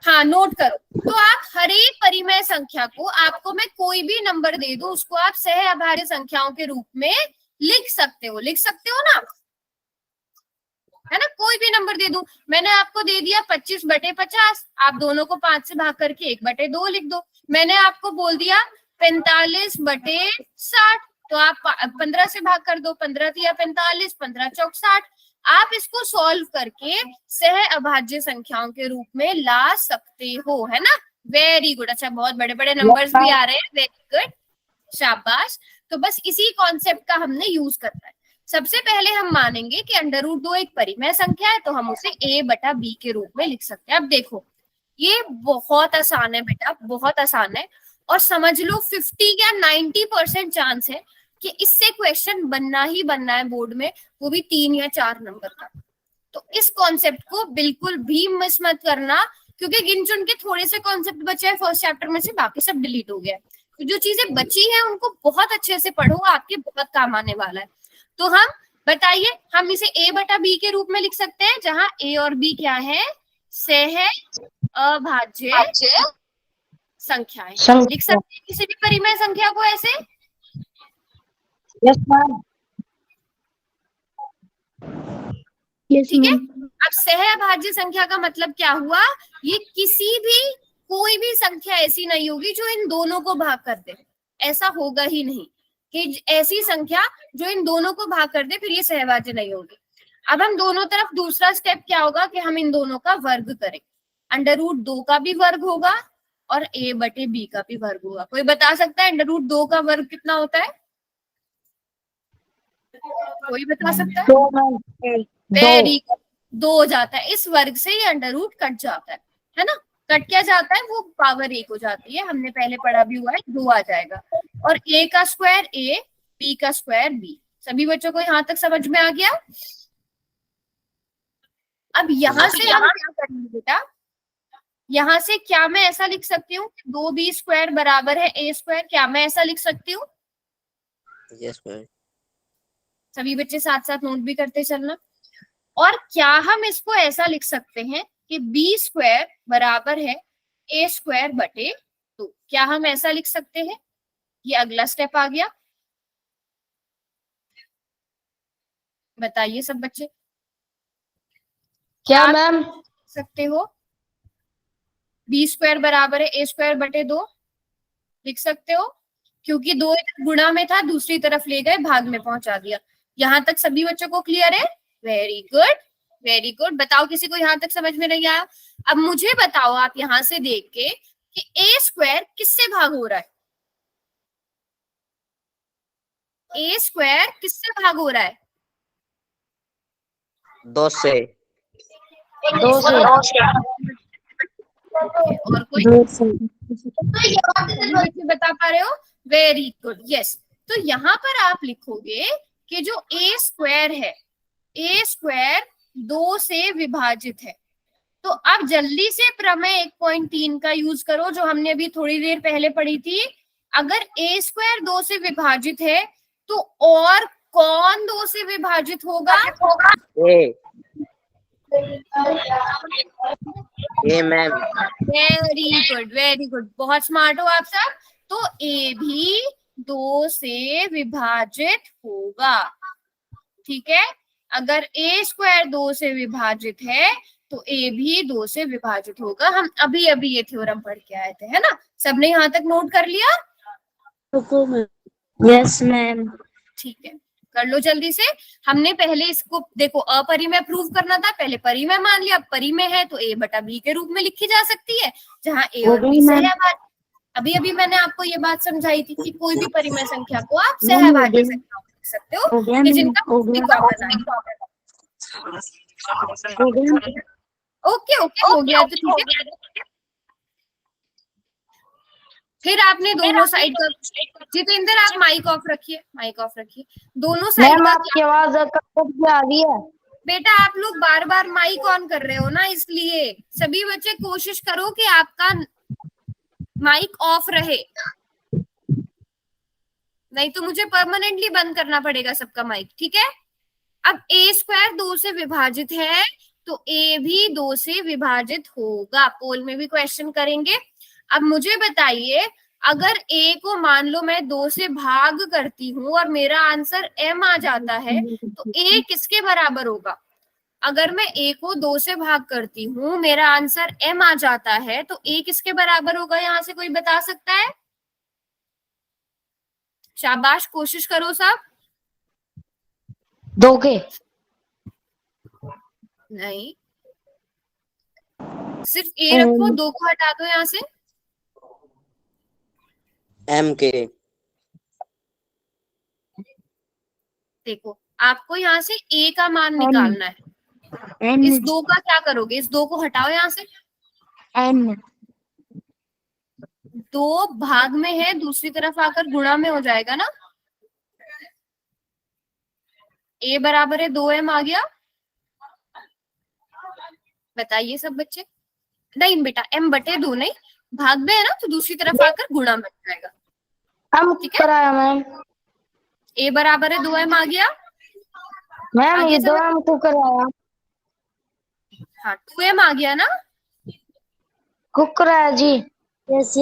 हाँ नोट करो। तो आप हर एक परिमेय संख्या को, आपको मैं कोई भी नंबर दे दूं, उसको आप सह अभाज्य संख्याओं के रूप में लिख सकते हो ना, है ना। कोई भी नंबर दे दूं, मैंने आपको दे दिया 25/50, आप दोनों को 5 से भाग करके 1/2 लिख दो। मैंने आपको बोल दिया 45/60, तो आप 15 से भाग कर दो। 15 तिया 45, 15 चौक 60। आप इसको सॉल्व करके सह अभाज्य संख्याओं के रूप में ला सकते हो, है ना। Very good. अच्छा बहुत बड़े बड़े नंबर्स भी आ रहे हैं, वेरी गुड। शाबाश। तो बस इसी कॉन्सेप्ट का हमने यूज करना है। सबसे पहले हम मानेंगे कि √2 एक परिमेय संख्या है, तो हम उसे a/b के रूप में लिख सकते हैं। अब देखो ये बहुत आसान है बेटा, बहुत आसान है, और समझ लो 50 या 90% चांस है कि इससे क्वेश्चन बनना ही बनना है बोर्ड में, वो भी 3 या 4 नंबर का। तो इस कॉन्सेप्ट को बिल्कुल भी मिस मत करना, क्योंकि गिन चुन के थोड़े से कॉन्सेप्ट बचे हैं फर्स्ट चैप्टर में से, बाकी सब डिलीट हो गया है। तो जो चीजें बची हैं उनको बहुत अच्छे से पढ़ो, आपके बहुत काम आने वाला है। तो हम बताइए, हम इसे a/b के रूप में लिख सकते हैं, जहां a और b क्या है, सहज अभाज्य संख्याएं। लिख सकते हैं किसी भी परिमेय संख्या को ऐसे। Yes ma'am. ठीक है। अब सहअभाज्य संख्या का मतलब क्या हुआ, ये किसी भी कोई भी संख्या ऐसी नहीं होगी जो इन दोनों को भाग कर दे। ऐसा होगा ही नहीं कि ऐसी संख्या जो इन दोनों को भाग कर दे, फिर ये सहअभाज्य नहीं होगी। अब हम दोनों तरफ दूसरा स्टेप क्या होगा कि हम इन दोनों का वर्ग करें। √2 का भी वर्ग होगा और a/b का भी वर्ग होगा। कोई बता सकता है √2 का वर्ग कितना होता है? कोई बता सकता है? 2 वेरी गुड, 2 हो जाता है। इस वर्ग से ये √ कट जाता है ना? कट क्या जाता है, वो पावर 1 हो जाती है, हमने पहले पढ़ा भी हुआ है, 2 आ जाएगा। और a का स्क्वायर a, b का स्क्वायर b। सभी बच्चों को यहाँ तक समझ में आ गया? अब यहाँ से हम क्या करेंगे बेटा, यहाँ से क्या मैं ऐसा लिख सकती हूँ 2b² बराबर है a²? क्या मैं ऐसा लिख सकती हूँ? Yes ma'am. सभी बच्चे साथ साथ नोट भी करते चलना। और क्या हम इसको ऐसा लिख सकते हैं कि b² बराबर है a²/2? क्या हम ऐसा लिख सकते हैं? ये अगला स्टेप आ गया। बताइए सब बच्चे, क्या मैम? सकते हो b² बराबर है a²/2? लिख सकते हो? क्योंकि 2 गुणा में था, दूसरी तरफ ले गए, भाग में पहुंचा दिया। यहाँ तक सभी बच्चों को क्लियर है? Very good, very good. बताओ किसी को यहाँ तक समझ में नहीं आया? अब मुझे बताओ आप यहाँ से देख के कि a² किससे भाग हो रहा है? a² किससे भाग हो रहा है? 2 से। 2 से। और कोई बच्चे बता पा रहे हो? Very good, yes. तो यहाँ पर आप लिखोगे कि जो a² है, a² 2 से विभाजित है। तो अब जल्दी से प्रमेय 1.3 का यूज करो, जो हमने अभी थोड़ी देर पहले पढ़ी थी। अगर a² 2 से विभाजित है तो और कौन 2 से विभाजित होगा? ए ma'am. Very good, very good, बहुत स्मार्ट हो आप सब। तो a भी 2 से विभाजित होगा। ठीक है, अगर a² 2 से विभाजित है तो a भी 2 से विभाजित होगा। हम अभी अभी ये थ्योरम पढ़ के आए थे, है ना? सबने यहाँ तक नोट कर लिया? Yes ma'am. ठीक है, कर लो जल्दी से। हमने पहले इसको देखो अपरिमेय प्रूव करना था, पहले परिमेय मान लिया। अब परिमेय है तो a/b के रूप में लिखी जा सकती है, जहां a और b सहअभाज्य। अभी अभी मैंने आपको ये बात समझाई थी कि कोई भी परिमेय संख्या को आप सहअभाज्य संख्या लिख सकते हो कि जिनका कॉमन है। ओके ओके, हो गया तो ठीक है। फिर आपने दोनों साइड का, जितेंद्र आप माइक ऑफ रखिए, माइक ऑफ रखिए। दोनों साइड मैम का आपकी आवाज कब आ रही है? बेटा आप लोग बार बार माइक ऑन कर रहे हो ना, इसलिए सभी बच्चे कोशिश करो कि आपका माइक ऑफ रहे, नहीं तो मुझे परमानेंटली बंद करना पड़ेगा सबका माइक। ठीक है, अब a² 2 से विभाजित है तो a भी 2 से विभाजित होगा। पोल में भी क्वेश्चन करेंगे। अब मुझे बताइए, अगर a को मान लो मैं 2 से भाग करती हूँ और मेरा आंसर m आ जाता है, तो a किसके बराबर होगा? अगर मैं a को 2 से भाग करती हूँ, मेरा आंसर m आ जाता है, तो a किसके बराबर होगा? यहाँ से कोई बता सकता है? शाबाश, कोशिश करो सब। 2 के। नहीं, सिर्फ a रखो, 2 को हटा दो यहाँ से। M के। देखो आपको यहाँ से a का मान निकालना है। इस 2 का क्या करोगे, इस 2 को हटाओ यहाँ से, n 2 भाग में है, दूसरी तरफ आकर गुणा में हो जाएगा ना। a बराबर है 2m आ गया। बताइए सब बच्चे। नहीं बेटा m बटे 2 नहीं, भाग में है ना तो दूसरी तरफ आकर गुणा में हो जाएगा। हम ठीक है, कराया मैम। a बराबर है 2m आ गया। मैम आगे ये समझ- 2m को कराया, हाँ 2m आ गया ना। को कराया जी। यस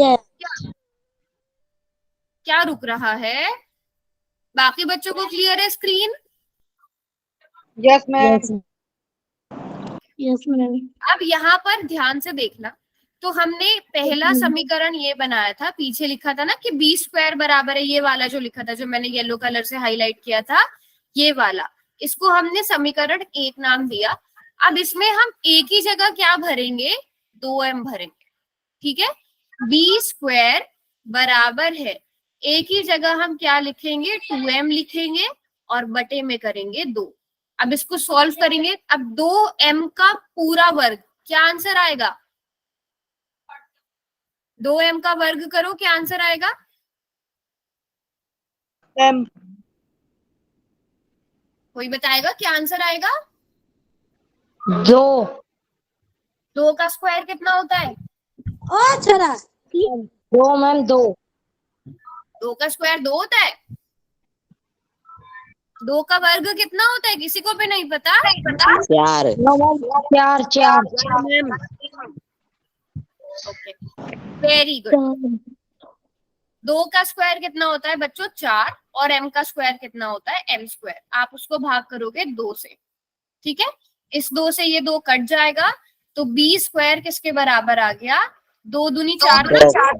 क्या रुक रहा है, बाकी बच्चों को क्लियर है screen? Yes ma'am. Yes ma'am. अब यहाँ पर ध्यान से देखना, तो हमने पहला समीकरण ये बनाया था, पीछे लिखा था ना कि b स्क्वायर बराबर है, ये वाला जो लिखा था, जो मैंने येलो कलर से हाईलाइट किया था, ये वाला, इसको हमने समीकरण 1 नाम दिया। अब इसमें हम a की जगह क्या भरेंगे, 2m भरेंगे। ठीक है, b स्क्वायर बराबर है, a की जगह हम क्या लिखेंगे, 2m लिखेंगे और बटे में करेंगे 2। अब इसको सॉल्व करेंगे, अब 2m का पूरा वर्ग, क्या आंसर आएगा, 2m का वर्ग करो, क्या आंसर आएगा? मैम कोई बताएगा क्या आंसर आएगा? 2 का स्क्वायर कितना होता है? 2 मैम 2। 2 का स्क्वायर 2 होता है। 2 का वर्ग कितना होता है, किसी को भी नहीं पता? 4 4 4 ओके, वेरी गुड। 2 का स्क्वायर कितना होता है बच्चों, 4, और m का स्क्वायर कितना होता है, m स्क्वायर। आप उसको भाग करोगे 2 से। ठीक है, इस 2 से ये 2 कट जाएगा, तो b स्क्वायर किसके बराबर आ गया, 2 दूनी 4 ना, 4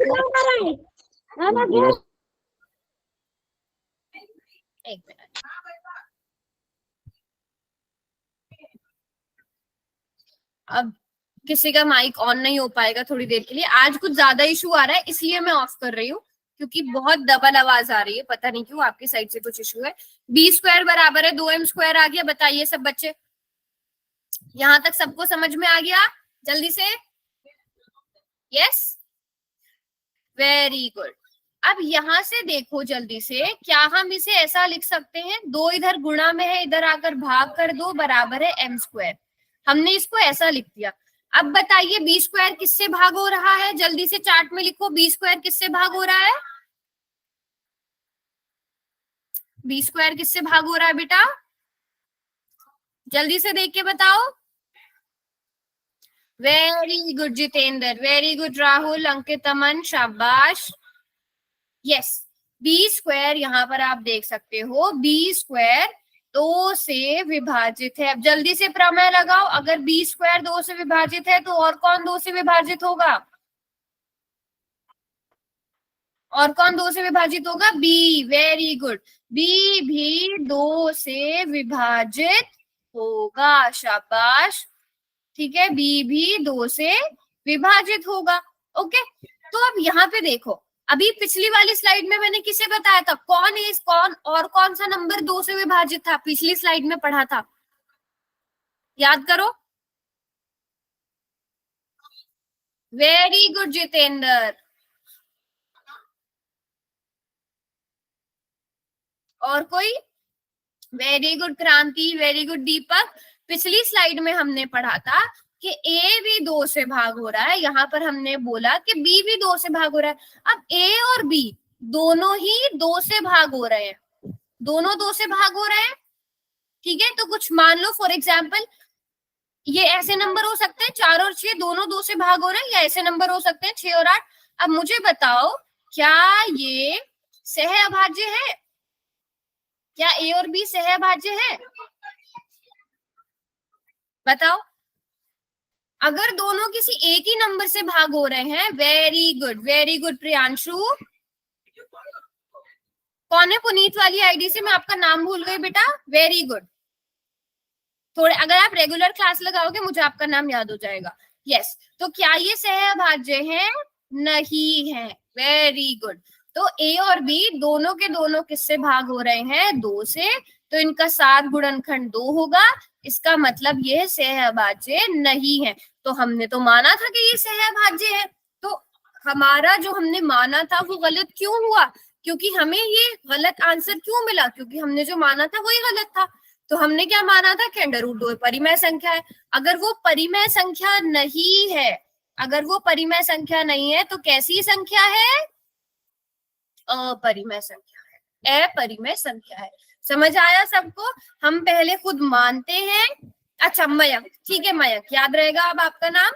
एक मिनट। अब किसी का माइक ऑन नहीं हो पाएगा थोड़ी देर के लिए, आज कुछ ज्यादा इशू आ रहा है इसलिए मैं ऑफ कर रही हूँ, क्योंकि बहुत डबल आवाज आ रही है, पता नहीं क्यों आपकी साइड से कुछ इशू है। b स्क्वायर बराबर है 2m स्क्वायर आ गया। बताइए सब बच्चे, यहां तक सबको समझ में आ गया जल्दी से? Yes, very good. अब यहां से देखो जल्दी से, क्या हम इसे ऐसा लिख सकते हैं, 2 इधर गुणा में है, इधर आकर भाग कर दो, बराबर है m स्क्वायर। हमने इसको ऐसा लिख दिया। अब बताइए b स्क्वायर किससे भाग हो रहा है, जल्दी से चार्ट में लिखो, b स्क्वायर किससे भाग हो रहा है, b स्क्वायर किससे भाग हो रहा है बेटा, जल्दी से देख के बताओ। Very good Jitendra, very good Rahul, Ankit, Aman, शाबाश। यस, b स्क्वायर यहाँ पर आप देख सकते हो, b स्क्वायर 2 से विभाजित है। अब जल्दी से प्रमेय लगाओ, अगर b स्क्वायर 2 से विभाजित है तो और कौन 2 से विभाजित होगा, और कौन 2 से विभाजित होगा, b। वेरी गुड, b भी 2 से विभाजित होगा, शाबाश। ठीक है, b भी 2 से विभाजित होगा। ओके, तो अब यहाँ पे देखो, अभी पिछली वाली स्लाइड में मैंने किसे बताया था, कौन सा नंबर 2 से विभाजित था, पिछली स्लाइड में पढ़ा था, याद करो। वेरी गुड जितेंद्र, और कोई? वेरी गुड क्रांति, वेरी गुड दीपक। पिछली स्लाइड में हमने पढ़ा था कि a भी 2 से भाग हो रहा है, यहाँ पर हमने बोला कि b भी 2 से भाग हो रहा है। अब a और b दोनों ही 2 से भाग हो रहे हैं, दोनों 2 से भाग हो रहे हैं। ठीक है, तो कुछ मान लो फॉर एग्जाम्पल ये ऐसे नंबर हो सकते हैं, 4 और 6 दोनों 2 से भाग हो रहे हैं, या ऐसे नंबर हो सकते हैं 6 और 8। अब मुझे बताओ, क्या ये सह अभाज्य है, क्या a और b सह अभाज्य है, बताओ। अगर दोनों किसी एक ही नंबर से भाग हो रहे हैं, वेरी गुड प्रियांशु। कौन है पुनीत वाली आईडी से, मैं आपका नाम भूल गई बेटा, वेरी गुड। थोड़े अगर आप रेगुलर क्लास लगाओगे मुझे आपका नाम याद हो जाएगा। यस, तो क्या ये सहअभाज्य हैं, नहीं है, वेरी गुड। तो a और b दोनों के दोनों किससे भाग हो रहे हैं, 2 से। तो इनका सात गुणनखंड 2 होगा, इसका मतलब ये सहअभाज्य नहीं है। तो हमने तो माना था कि ये सहअभाज्य है, तो हमारा जो हमने माना था वो गलत क्यों हुआ? क्योंकि हमें ये गलत आंसर क्यों मिला? क्योंकि हमने जो माना था वही गलत था। तो हमने क्या माना था कि √2 परिमेय संख्या है। अगर वो परिमेय संख्या नहीं है, अगर वो परिमेय संख्या नहीं है तो कैसी संख्या है? अपरिमेय संख्या है, अपरिमेय संख्या है। समझ आया सबको? हम पहले खुद मानते हैं। अच्छा मयंक, ठीक है मयंक, याद रहेगा अब आपका नाम,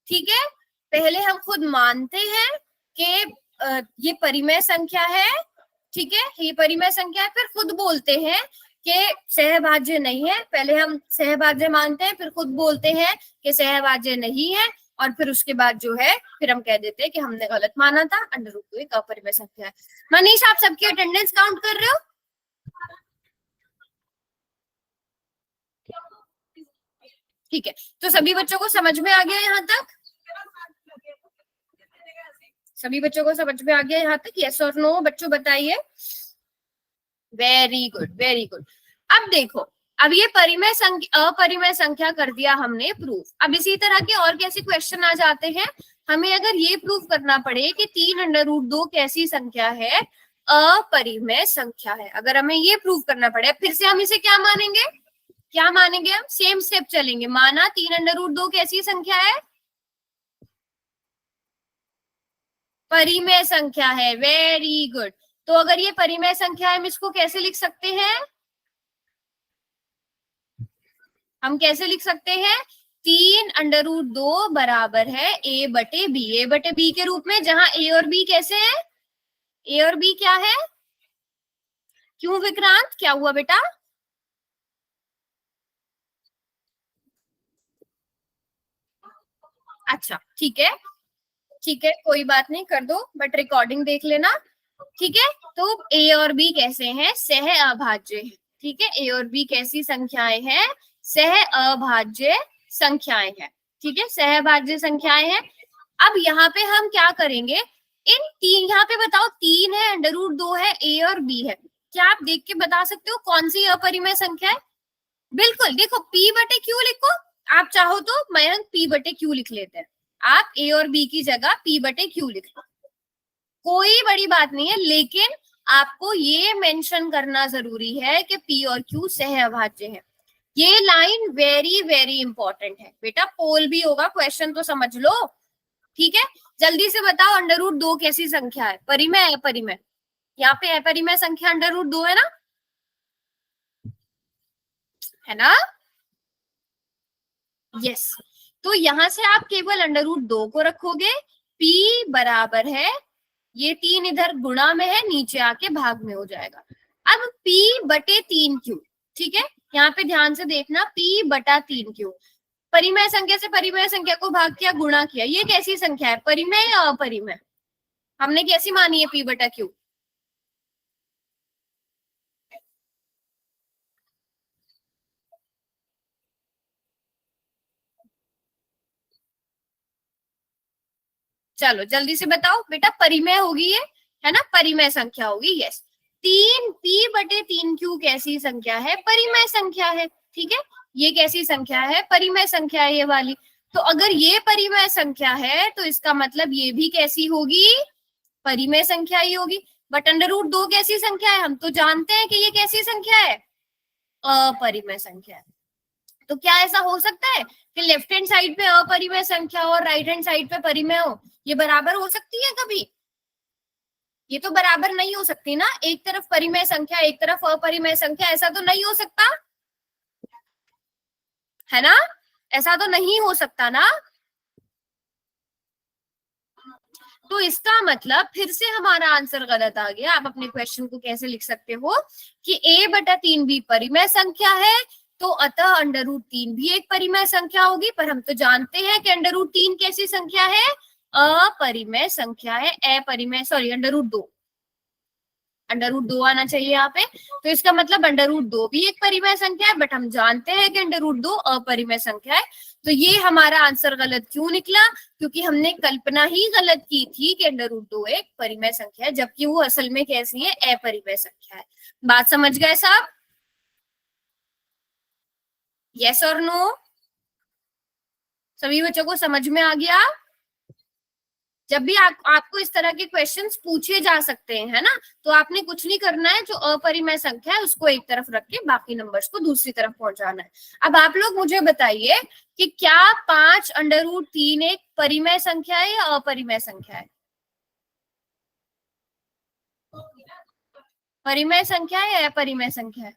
ठीक है। पहले हम खुद मानते हैं कि ये परिमेय संख्या है, ठीक है, ये परिमेय संख्या है, फिर खुद बोलते हैं कि सहभाज्य नहीं है। पहले हम सहभाज्य मानते हैं, फिर खुद बोलते हैं कि सहभाज्य नहीं है, और फिर उसके बाद जो है फिर हम कह देते हैं कि हमने गलत माना था, √2 एक अपरिमेय संख्या है। मनीष, आप सबकी अटेंडेंस काउंट कर रहे हो? ठीक है, तो सभी बच्चों को समझ में आ गया यहाँ तक? सभी बच्चों को समझ में आ गया यहाँ तक? यस और नो बच्चों बताइए। Very good, very good. अब देखो, अब ये परिमेय संख्या अपरिमेय संख्या कर दिया हमने प्रूफ। अब इसी तरह के और कैसे क्वेश्चन आ जाते हैं? हमें अगर ये प्रूफ करना पड़े कि 3√2 कैसी संख्या है? अपरिमेय संख्या है। अगर हमें ये प्रूफ करना पड़े, फिर से हम इसे क्या मानेंगे? क्या मानेंगे? हम सेम स्टेप चलेंगे। माना 3√2 कैसी संख्या है? परिमेय संख्या है। Very good. तो अगर ये परिमेय संख्या है, हम इसको कैसे लिख सकते हैं? हम कैसे लिख सकते हैं? 3√2 बराबर है a/b, a/b के रूप में, जहां a और b कैसे है? a और b क्या है? क्यों विक्रांत, क्या हुआ बेटा? अच्छा ठीक है, ठीक है, कोई बात नहीं, कर दो, बट रिकॉर्डिंग देख लेना, ठीक है। तो a और b कैसे हैं? सहअभाज्य है, ठीक है। a और b कैसी संख्याएं हैं? सहअभाज्य संख्याएं हैं, ठीक है, सहअभाज्य संख्याएं हैं। अब यहाँ पे हम क्या करेंगे? इन तीन, यहाँ पे बताओ 3 है, √2 है, a और b है, क्या आप देख के बता सकते हो कौन सी अपरिमेय संख्या है? बिल्कुल, देखो p/q लिखो, आप चाहो तो मयंक p/q लिख लेते हैं, आप a और b की जगह p/q लिख लो, कोई बड़ी बात नहीं है, लेकिन आपको ये मेंशन करना जरूरी है कि p और q सहअभाज्य है। ये लाइन वेरी वेरी इंपॉर्टेंट है बेटा, पोल भी होगा, क्वेश्चन तो समझ लो, ठीक है। जल्दी से बताओ, √2 कैसी संख्या है? परिमेय है, अपरिमेय? यहाँ पे अपरिमेय संख्या √2 है ना, है ना? यस। तो यहां से आप केवल √2 को रखोगे, p बराबर है, ये 3 इधर गुणा में है, नीचे आके भाग में हो जाएगा। अब p/3q, ठीक है, यहाँ पे ध्यान से देखना, p/3q, परिमेय संख्या से परिमेय संख्या को भाग किया, गुणा किया, ये कैसी संख्या है? परिमेय या अपरिमेय? हमने कैसी मानी है p/q? चलो जल्दी से बताओ बेटा, परिमेय होगी ये, है ना, परिमेय संख्या होगी। यस, 3 p/3q कैसी संख्या है? परिमेय संख्या है, ठीक है, ये कैसी संख्या है? परिमेय संख्या है ये वाली। तो अगर ये परिमेय संख्या है तो इसका मतलब ये भी कैसी होगी? परिमेय संख्या ही होगी। बट √2 कैसी संख्या है? हम तो जानते हैं कि ये कैसी संख्या है? अपरिमेय संख्या है। तो क्या ऐसा हो सकता है कि लेफ्ट हैंड साइड पे अपरिमेय संख्या और राइट हैंड साइड पे परिमेय हो? ये बराबर हो सकती है कभी? ये तो बराबर नहीं हो सकती ना, एक तरफ परिमेय संख्या, एक तरफ अपरिमेय संख्या, ऐसा तो नहीं हो सकता, है ना? ऐसा तो नहीं हो सकता ना। तो इसका मतलब फिर से हमारा आंसर गलत आ गया। आप अपने क्वेश्चन को कैसे लिख सकते हो कि a/3 भी परिमेय संख्या है, तो अतः √3 भी एक परिमेय संख्या होगी। पर हम तो जानते हैं कि √3 कैसी संख्या है? अपरिमेय संख्या है, अपरिमेय, सॉरी, √2 आना चाहिए यहाँ पे। तो इसका मतलब √2 भी एक परिमेय संख्या है, बट हम जानते हैं कि √2 अपरिमेय संख्या है। तो ये हमारा आंसर गलत क्यों निकला? क्योंकि हमने कल्पना ही गलत की थी कि √2 एक परिमेय संख्या है, जबकि वो असल में कैसी है? अपरिमेय संख्या है। बात समझ गए साहब? यस और नो? सभी बच्चों को समझ में आ गया? जब भी आपको इस तरह के क्वेश्चंस पूछे जा सकते हैं, है ना, तो आपने कुछ नहीं करना है, जो अपरिमेय संख्या है उसको एक तरफ रख के बाकी नंबर्स को दूसरी तरफ पहुंचाना है। अब आप लोग मुझे बताइए कि क्या 5√3 एक परिमेय संख्या है या अपरिमेय संख्या है? परिमेय संख्या है या अपरिमेय संख्या है?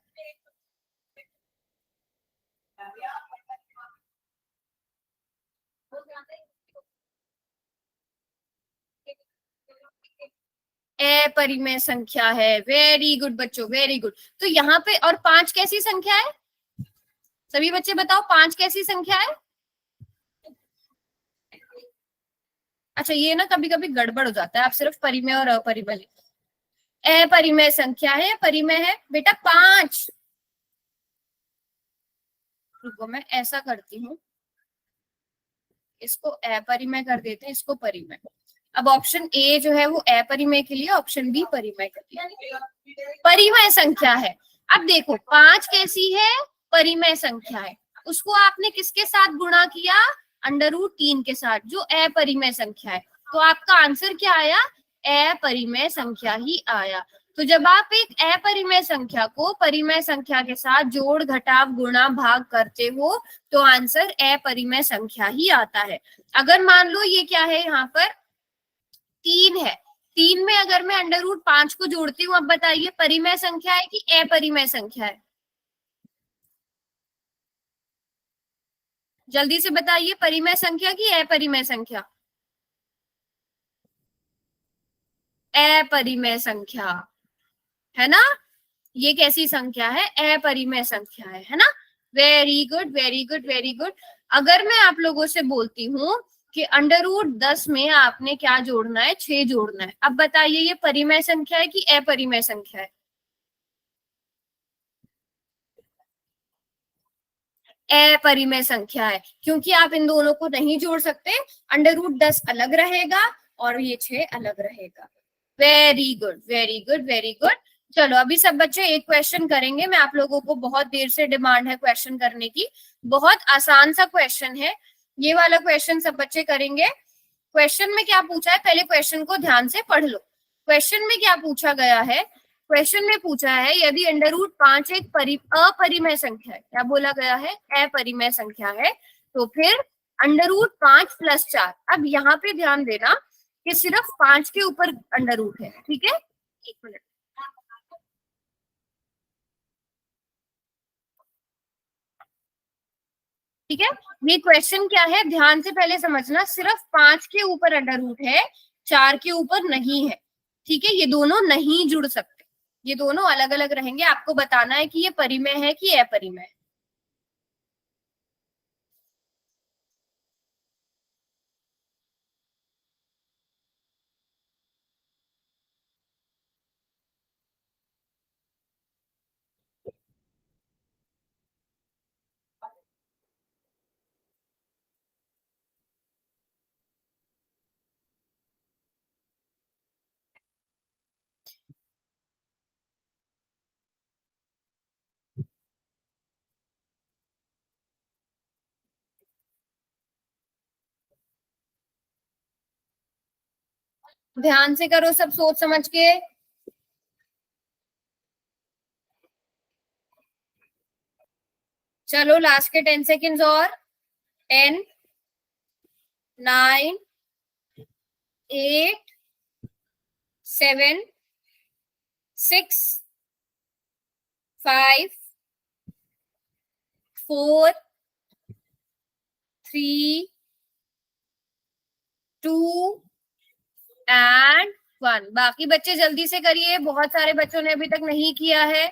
अपरिमेय संख्या है। वेरी गुड बच्चों, वेरी गुड। तो यहाँ पे और 5 कैसी संख्या है? सभी बच्चे बताओ 5 कैसी संख्या है? अच्छा, ये ना कभी कभी गड़बड़ हो जाता है, आप सिर्फ परिमेय और अपरिमेय लिखो। अपरिमेय संख्या है या परिमेय है बेटा? 5। रुको मैं ऐसा करती हूँ, इसको अपरिमेय कर देते हैं, इसको परिमेय। अब ऑप्शन ए जो है वो अपरिमेय के लिए, ऑप्शन बी परिमेय के लिए। परिमेय संख्या है। अब देखो 5 कैसी है? परिमेय संख्या है। उसको आपने किसके साथ गुणा किया? √3 के साथ, जो अपरिमेय संख्या है। तो आपका आंसर क्या आया? अपरिमेय संख्या ही आया। तो जब आप एक अपरिमेय संख्या को परिमेय संख्या के साथ जोड़, घटाव, गुणा, भाग करते हो तो आंसर अपरिमेय संख्या ही आता है। अगर मान लो ये क्या है, यहाँ पर 3 है, 3 में अगर मैं √5 को जोड़ती हूँ, अब बताइए परिमेय संख्या है कि अपरिमेय संख्या है? जल्दी से बताइए, परिमेय संख्या की अपरिमेय संख्या? अपरिमेय संख्या, है ना? ये कैसी संख्या है? अपरिमेय संख्या है ना? Very good, very good, very good. अगर मैं आप लोगों से बोलती हूँ कि √10 में आपने क्या जोड़ना है? 6 जोड़ना है, अब बताइए ये परिमेय संख्या है कि अपरिमेय संख्या है? अपरिमेय संख्या है, क्योंकि आप इन दोनों को नहीं जोड़ सकते। √10 अलग रहेगा और ये 6 अलग रहेगा। Very good, very good, very good. चलो अभी सब बच्चे एक क्वेश्चन करेंगे। मैं आप लोगों को बहुत देर से डिमांड है क्वेश्चन करने की। बहुत आसान सा क्वेश्चन है ये वाला, क्वेश्चन सब बच्चे करेंगे। क्वेश्चन में क्या पूछा है, पहले क्वेश्चन को ध्यान से पढ़ लो। क्वेश्चन में क्या पूछा गया है? क्वेश्चन में पूछा है यदि √5 एक अपरिमेय संख्या है, क्या बोला गया है? अपरिमेय संख्या है, तो फिर √5 + 4। अब यहाँ पे ध्यान देना कि सिर्फ 5 के ऊपर √ है, ठीक है? 1 मिनट। ठीक है, ये क्वेश्चन क्या है ध्यान से पहले समझना। सिर्फ 5 के ऊपर √ है, 4 के ऊपर नहीं है। ठीक है, ये दोनों नहीं जुड़ सकते, ये दोनों अलग अलग रहेंगे। आपको बताना है कि ये परिमेय है कि अपरिमेय है। ध्यान से करो सब, सोच समझ के। चलो लास्ट के 10 सेकेंड्स और। 10, 9, 8, 7, 6, 5, 4, 3, 2 एंड 1। बाकी बच्चे जल्दी से करिए, बहुत सारे बच्चों ने अभी तक नहीं किया है।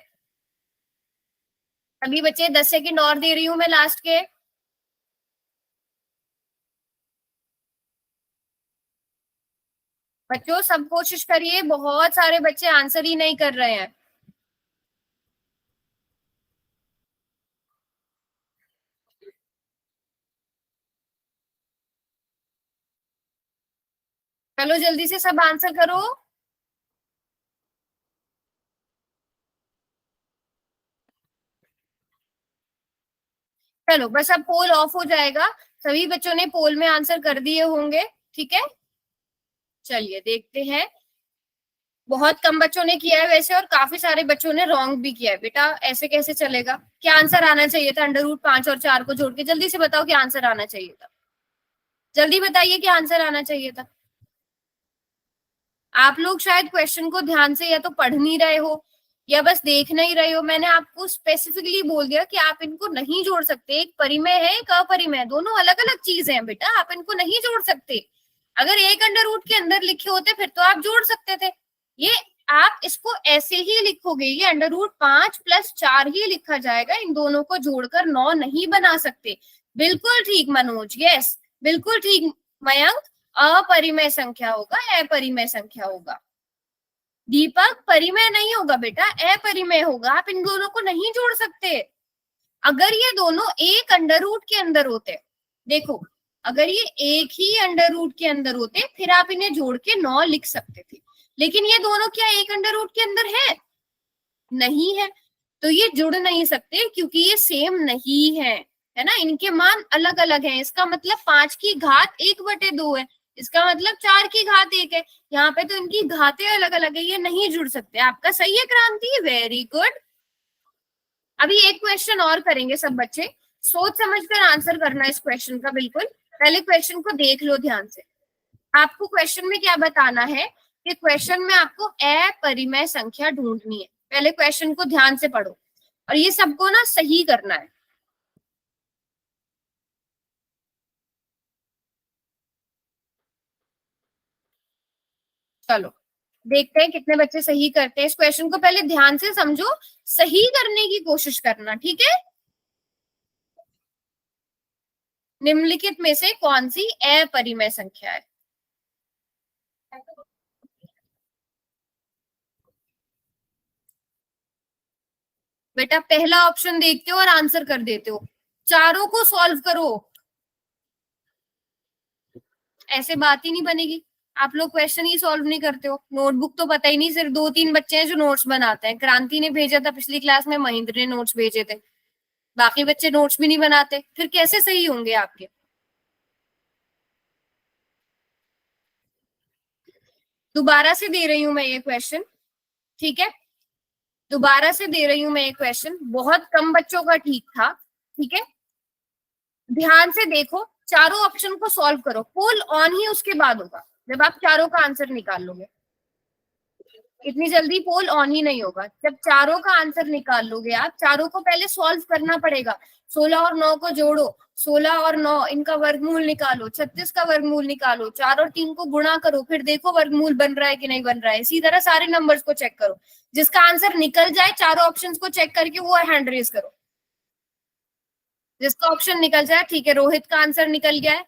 अभी बच्चे 10 सेकेंड और दे रही हूं मैं लास्ट के। बच्चों सब कोशिश करिए, बहुत सारे बच्चे आंसर ही नहीं कर रहे हैं। चलो जल्दी से सब आंसर करो। चलो बस अब पोल ऑफ हो जाएगा, सभी बच्चों ने पोल में आंसर कर दिए होंगे, ठीक है। चलिए देखते हैं, बहुत कम बच्चों ने किया है वैसे, और काफी सारे बच्चों ने रॉन्ग भी किया है। बेटा ऐसे कैसे चलेगा? क्या आंसर आना चाहिए था? √5 और 4 को जोड़ के जल्दी से बताओ क्या आंसर आना चाहिए था, जल्दी बताइए क्या आंसर आना चाहिए था। आप लोग शायद क्वेश्चन को ध्यान से या तो पढ़ नहीं रहे हो या बस देख नहीं रहे हो। मैंने आपको स्पेसिफिकली बोल दिया कि आप इनको नहीं जोड़ सकते, एक परिमेय है एक अपरिमेय, दोनों अलग अलग चीजें हैं बेटा, आप इनको नहीं जोड़ सकते। अगर एक अंडर रूट के अंदर लिखे होते फिर तो आप जोड़ सकते थे, ये आप इसको ऐसे ही लिखोगे, ये √5 + 4 ही लिखा जाएगा, इन दोनों को जोड़कर 9 नहीं बना सकते। बिल्कुल ठीक मनोज, यस बिल्कुल ठीक मयंक, अपरिमेय संख्या होगा, अपरिमेय संख्या होगा। दीपक परिमेय नहीं होगा बेटा, अपरिमेय होगा, आप इन दोनों को नहीं जोड़ सकते। अगर ये दोनों एक अंडर रूट के अंदर होते, देखो अगर ये एक ही अंडर रूट के अंदर होते फिर आप इन्हें जोड़ के 9 लिख सकते थे, लेकिन ये दोनों क्या एक अंडर रूट के अंदर है? नहीं है, तो ये जुड़ नहीं सकते क्योंकि ये सेम नहीं है ना, इनके मान अलग अलग हैं। इसका मतलब 5 की घात 1/2 है, इसका मतलब 4 की घात 1 है, यहाँ पे तो इनकी घातें अलग अलग है, ये नहीं जुड़ सकते। आपका सही है क्रांति, वेरी गुड। अभी एक क्वेश्चन और करेंगे सब बच्चे, सोच समझकर आंसर करना इस क्वेश्चन का। बिल्कुल पहले क्वेश्चन को देख लो ध्यान से। आपको क्वेश्चन में क्या बताना है कि क्वेश्चन में आपको अपरिमेय संख्या ढूंढनी है। पहले क्वेश्चन को ध्यान से पढ़ो और ये सबको ना सही करना है। चलो देखते हैं कितने बच्चे सही करते हैं। इस क्वेश्चन को पहले ध्यान से समझो, सही करने की कोशिश करना, ठीक है। निम्नलिखित में से कौन सी अपरिमेय संख्या है? बेटा पहला ऑप्शन देखते हो और आंसर कर देते हो, चारों को सॉल्व करो, ऐसे बात ही नहीं बनेगी। आप लोग क्वेश्चन ही सॉल्व नहीं करते हो, नोटबुक तो पता ही नहीं, सिर्फ 2-3 बच्चे हैं जो नोट्स बनाते हैं। क्रांति ने भेजा था पिछली क्लास में, महेंद्र ने नोट्स भेजे थे, बाकी बच्चे नोट्स भी नहीं बनाते, फिर कैसे सही होंगे आपके? दोबारा से दे रही हूं मैं ये क्वेश्चन, ठीक है, दोबारा से दे रही हूं मैं ये क्वेश्चन, बहुत कम बच्चों का ठीक था, ठीक है। ध्यान से देखो, चारों ऑप्शन को सॉल्व करो, पोल ऑन ही उसके बाद होगा जब आप चारों का आंसर निकाल लोगे। इतनी जल्दी पोल ऑन ही नहीं होगा, जब चारों का आंसर निकाल लोगे आप, चारों को पहले सॉल्व करना पड़ेगा। 16 और 9 को जोड़ो, 16 और 9 इनका वर्गमूल निकालो, 36 का वर्गमूल निकालो, 4 और 3 को गुणा करो, फिर देखो वर्गमूल बन रहा है कि नहीं बन रहा है। इसी तरह सारे नंबर्स को चेक करो, जिसका आंसर निकल जाए चारों ऑप्शंस को चेक करके वो हैंड रेज करो। जिसका ऑप्शन निकल जाए, ठीक है, रोहित का आंसर निकल गया है,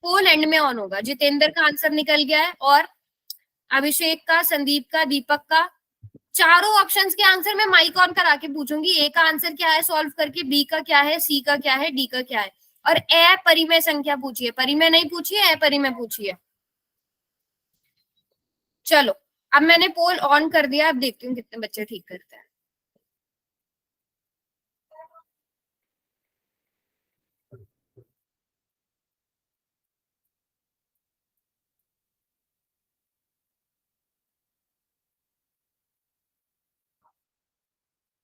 पोल एंड में ऑन होगा। जितेंद्र का आंसर निकल गया है, और अभिषेक का, संदीप का, दीपक का। चारों ऑप्शंस के आंसर मैं माइक ऑन करा के पूछूंगी, ए का आंसर क्या है सॉल्व करके, बी का क्या है, सी का क्या है, डी का क्या है, और अपरिमेय संख्या पूछिए, परिमेय नहीं पूछिए, अपरिमेय पूछिए। चलो अब मैंने पोल ऑन कर दिया, अब देखती हूँ कितने बच्चे ठीक करते हैं।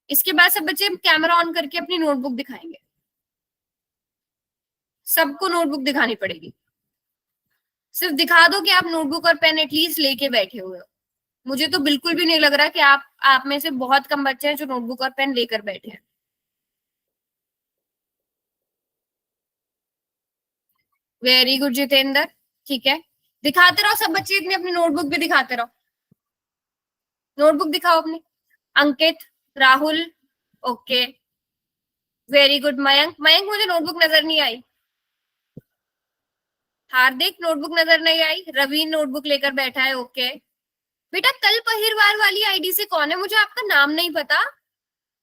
इसके बाद सब बच्चे कैमरा ऑन करके अपनी नोटबुक दिखाएंगे, सबको नोटबुक दिखानी पड़ेगी। सिर्फ दिखा दो कि आप नोटबुक और पेन एटलीस्ट लेके बैठे हुए हो। मुझे तो बिल्कुल भी नहीं लग रहा कि आप में से बहुत कम बच्चे हैं जो नोटबुक और पेन लेकर बैठे हैं। वेरी गुड जितेंद्र, ठीक है, दिखाते रहो सब बच्चे, इतनी अपनी नोटबुक भी दिखाते रहो, नोटबुक दिखाओ अपनी। Ankit, Rahul, okay, very good. Mayank, Mayank मुझे नोटबुक नजर नहीं आई। हार्दिक, नोटबुक नजर नहीं आई। रवि नोटबुक लेकर बैठा है, ओके। बेटा कल पहिरवार वाली आईडी से कौन है, मुझे आपका नाम नहीं पता।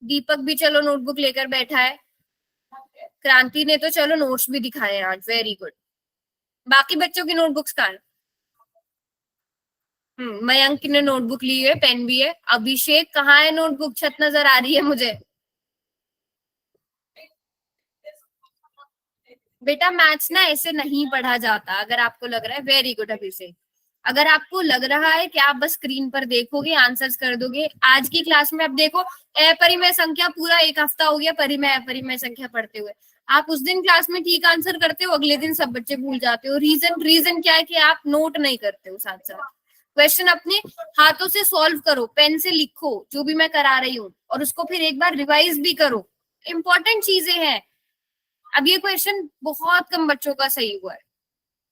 दीपक भी चलो नोटबुक लेकर बैठा है। क्रांति ने तो चलो नोट्स भी दिखाए हैं आज, वेरी गुड। बाकी बच्चों की नोटबुक्स कहाँ है? मयंक ने नोटबुक ली है, पेन भी है। अभिषेक कहाँ है नोटबुक, छत नजर आ रही है मुझे। बेटा मैथ्स ना ऐसे नहीं पढ़ा जाता, अगर आपको लग रहा है। वेरी गुड अभिषेक। अगर आपको लग रहा है कि आप बस स्क्रीन पर देखोगे आंसर्स कर दोगे, आज की क्लास में आप देखो अपरिमेय संख्या पूरा एक हफ्ता हो गया परिमेय अपरिमेय संख्या पढ़ते हुए। आप उस दिन क्लास में ठीक आंसर करते हो, अगले दिन सब बच्चे भूल जाते हो। रीजन क्या है कि आप नोट नहीं करते हो। साथ साथ क्वेश्चन अपने हाथों से सॉल्व करो, पेन से लिखो जो भी मैं करा रही हूँ, और उसको फिर एक बार रिवाइज भी करो। इंपॉर्टेंट चीजें हैं। अब ये क्वेश्चन बहुत कम बच्चों का सही हुआ है,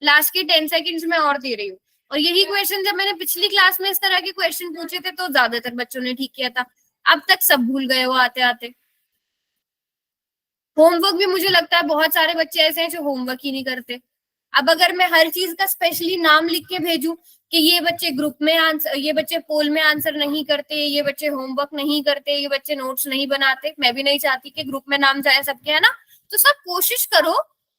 लास्ट के 10 सेकंड्स में और दे रही हूँ। और यही क्वेश्चन जब मैंने पिछली क्लास में इस तरह के क्वेश्चन पूछे थे तो ज्यादातर बच्चों ने ठीक किया था। अब तक सब भूल गए हो आते आते। होमवर्क भी मुझे लगता है बहुत सारे बच्चे ऐसे हैं जो होमवर्क ही नहीं करते। अब अगर मैं हर चीज का स्पेशली नाम लिख के भेजूं कि ये बच्चे ग्रुप में आंसर, ये बच्चे पोल में आंसर नहीं करते, ये बच्चे होमवर्क नहीं करते, ये बच्चे नोट्स नहीं बनाते, मैं भी नहीं चाहती कि ग्रुप में नाम जाए सबके, है ना। तो सब कोशिश करो,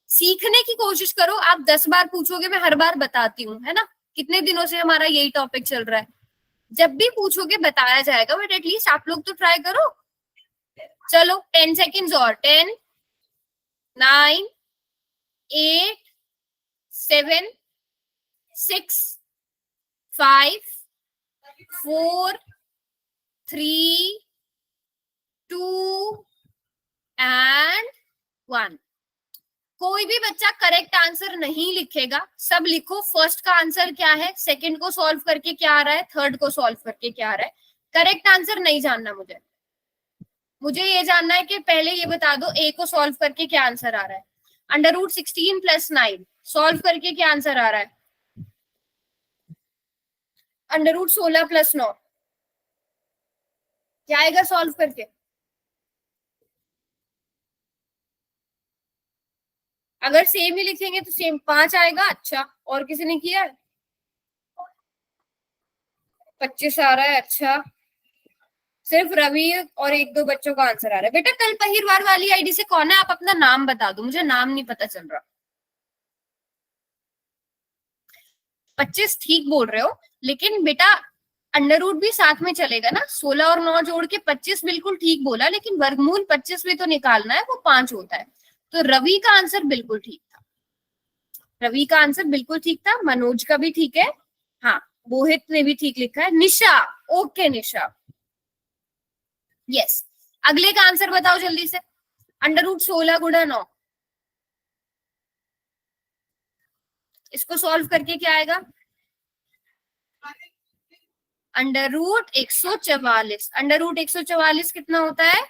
सीखने की कोशिश करो। आप 10 बार पूछोगे, मैं हर बार बताती हूँ, है ना। कितने दिनों से हमारा यही टॉपिक चल रहा है। जब भी पूछोगे बताया जाएगा, बट एटलीस्ट आप लोग तो ट्राई करो। चलो 10 सेकेंड्स और। 10, 9, 8, 7, 6, 5, 4, 3, 2 and 1। कोई भी बच्चा करेक्ट आंसर नहीं लिखेगा, सब लिखो फर्स्ट का आंसर क्या है, सेकंड को सॉल्व करके क्या आ रहा है, थर्ड को सॉल्व करके क्या आ रहा है। करेक्ट आंसर नहीं जानना मुझे ये जानना है कि पहले ये बता दो ए को सॉल्व करके क्या आंसर आ रहा है। √16 + 9 सॉल्व करके क्या आंसर आ रहा है। √16 + 9 क्या आएगा सॉल्व करके। अगर सेम ही लिखेंगे तो सेम 5 आएगा। अच्छा, और किसी ने किया है? 25 आ रहा है। अच्छा, सिर्फ रवि और 1-2 बच्चों का आंसर आ रहा है। बेटा कल पहिरवार वाली आईडी से कौन है, आप अपना नाम बता दो, मुझे नाम नहीं पता चल रहा। 25 ठीक बोल रहे हो, लेकिन बेटा अंडर रूट भी साथ में चलेगा ना। 16 और 9 जोड़ के 25 बिल्कुल ठीक बोला, लेकिन वर्गमूल 25 भी तो निकालना है, वो 5 होता है। तो रवि का आंसर बिल्कुल ठीक था। रवि का आंसर बिल्कुल ठीक था। मनोज का भी ठीक है। हाँ, मोहित ने भी ठीक लिखा है। निशा, ओके निशा, यस। अगले का आंसर बताओ जल्दी से। √16 × 9, इसको सॉल्व करके क्या आएगा। √144। √144 कितना होता है।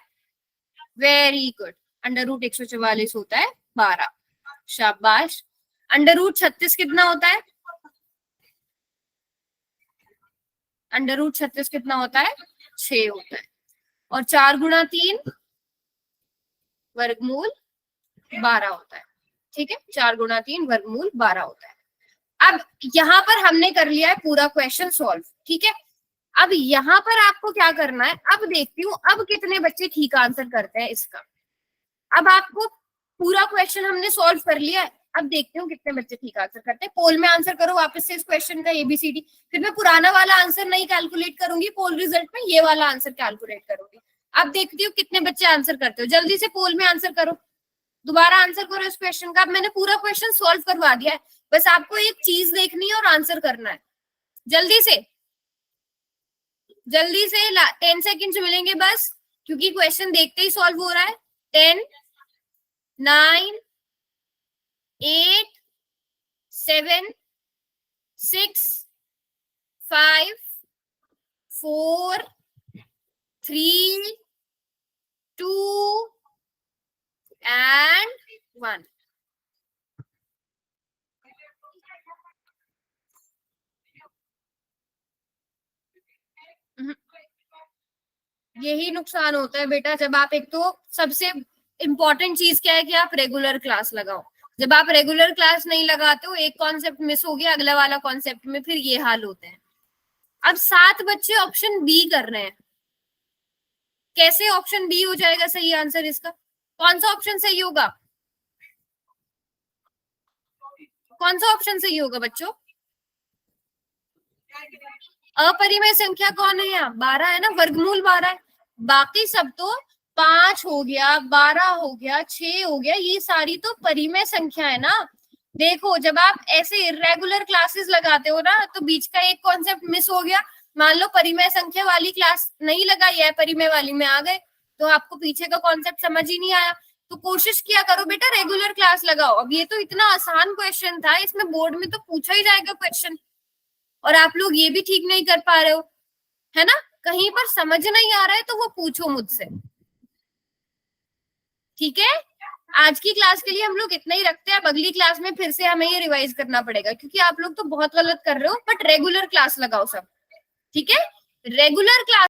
वेरी गुड, √144 होता है 12। शाबाश। √36 कितना होता है। √36 कितना होता है, 6 होता है। और 4 × 3 वर्गमूल 12 होता है। ठीक है, 4 × 3 वर्गमूल 12 होता है। अब यहाँ पर हमने कर लिया है पूरा क्वेश्चन सॉल्व। ठीक है, अब यहाँ पर आपको क्या करना है, अब देखती हूँ अब कितने बच्चे ठीक आंसर करते हैं इसका। अब आपको पूरा क्वेश्चन हमने सॉल्व कर लिया है, अब देखती हूँ कितने बच्चे ठीक आंसर करते हैं। पोल में आंसर करो वापस से इस क्वेश्चन का ABCD। फिर मैं पुराना वाला आंसर नहीं कैलकुलेट करूंगी, पोल रिजल्ट में ये वाला आंसर कैलकुलेट करूंगी। अब देखती हूँ कितने बच्चे आंसर करते हो। जल्दी से पोल में आंसर करो, दोबारा आंसर करो इस क्वेश्चन का। अब मैंने पूरा क्वेश्चन सॉल्व करवा दिया है, बस आपको एक चीज देखनी है और आंसर करना है। जल्दी से 10 सेकेंड मिलेंगे बस, क्योंकि क्वेश्चन देखते ही सॉल्व हो रहा है। 10, 9, 8, 7, 6, 5, 4, 3, 2 and 1। यही नुकसान होता है बेटा, जब आप, एक तो सबसे इंपॉर्टेंट चीज क्या है कि आप रेगुलर क्लास लगाओ। जब आप रेगुलर क्लास नहीं लगाते हो, एक कॉन्सेप्ट मिस हो गया, अगला वाला कॉन्सेप्ट में फिर ये हाल होते हैं। अब 7 बच्चे ऑप्शन बी कर रहे हैं, कैसे ऑप्शन बी हो जाएगा सही आंसर इसका। कौन सा ऑप्शन सही होगा, कौन सा ऑप्शन सही होगा बच्चों। अपरिमेय संख्या कौन है यहाँ, 12 है ना, वर्गमूल 12 है। बाकी सब तो 5 हो गया, 12 हो गया, 6 हो गया, ये सारी तो परिमेय संख्या है ना। देखो जब आप ऐसे इरेगुलर क्लासेस लगाते हो ना तो बीच का एक कॉन्सेप्ट मिस हो गया। मान लो परिमेय संख्या वाली क्लास नहीं लगाई है, परिमेय वाली में आ गए तो आपको पीछे का कॉन्सेप्ट समझ ही नहीं आया। तो कोशिश किया करो बेटा रेगुलर क्लास लगाओ। अब ये तो इतना आसान क्वेश्चन था, इसमें बोर्ड में तो पूछा ही जाएगा क्वेश्चन, और आप लोग ये भी ठीक नहीं कर पा रहे हो, है ना। कहीं पर समझ नहीं आ रहा है तो वो पूछो मुझसे, ठीक है। आज की क्लास के लिए हम लोग इतना ही रखते हैं। अब अगली क्लास में फिर से हमें ये रिवाइज करना पड़ेगा, क्योंकि आप लोग तो बहुत गलत कर रहे हो। बट रेगुलर क्लास लगाओ सब, ठीक है। Regular class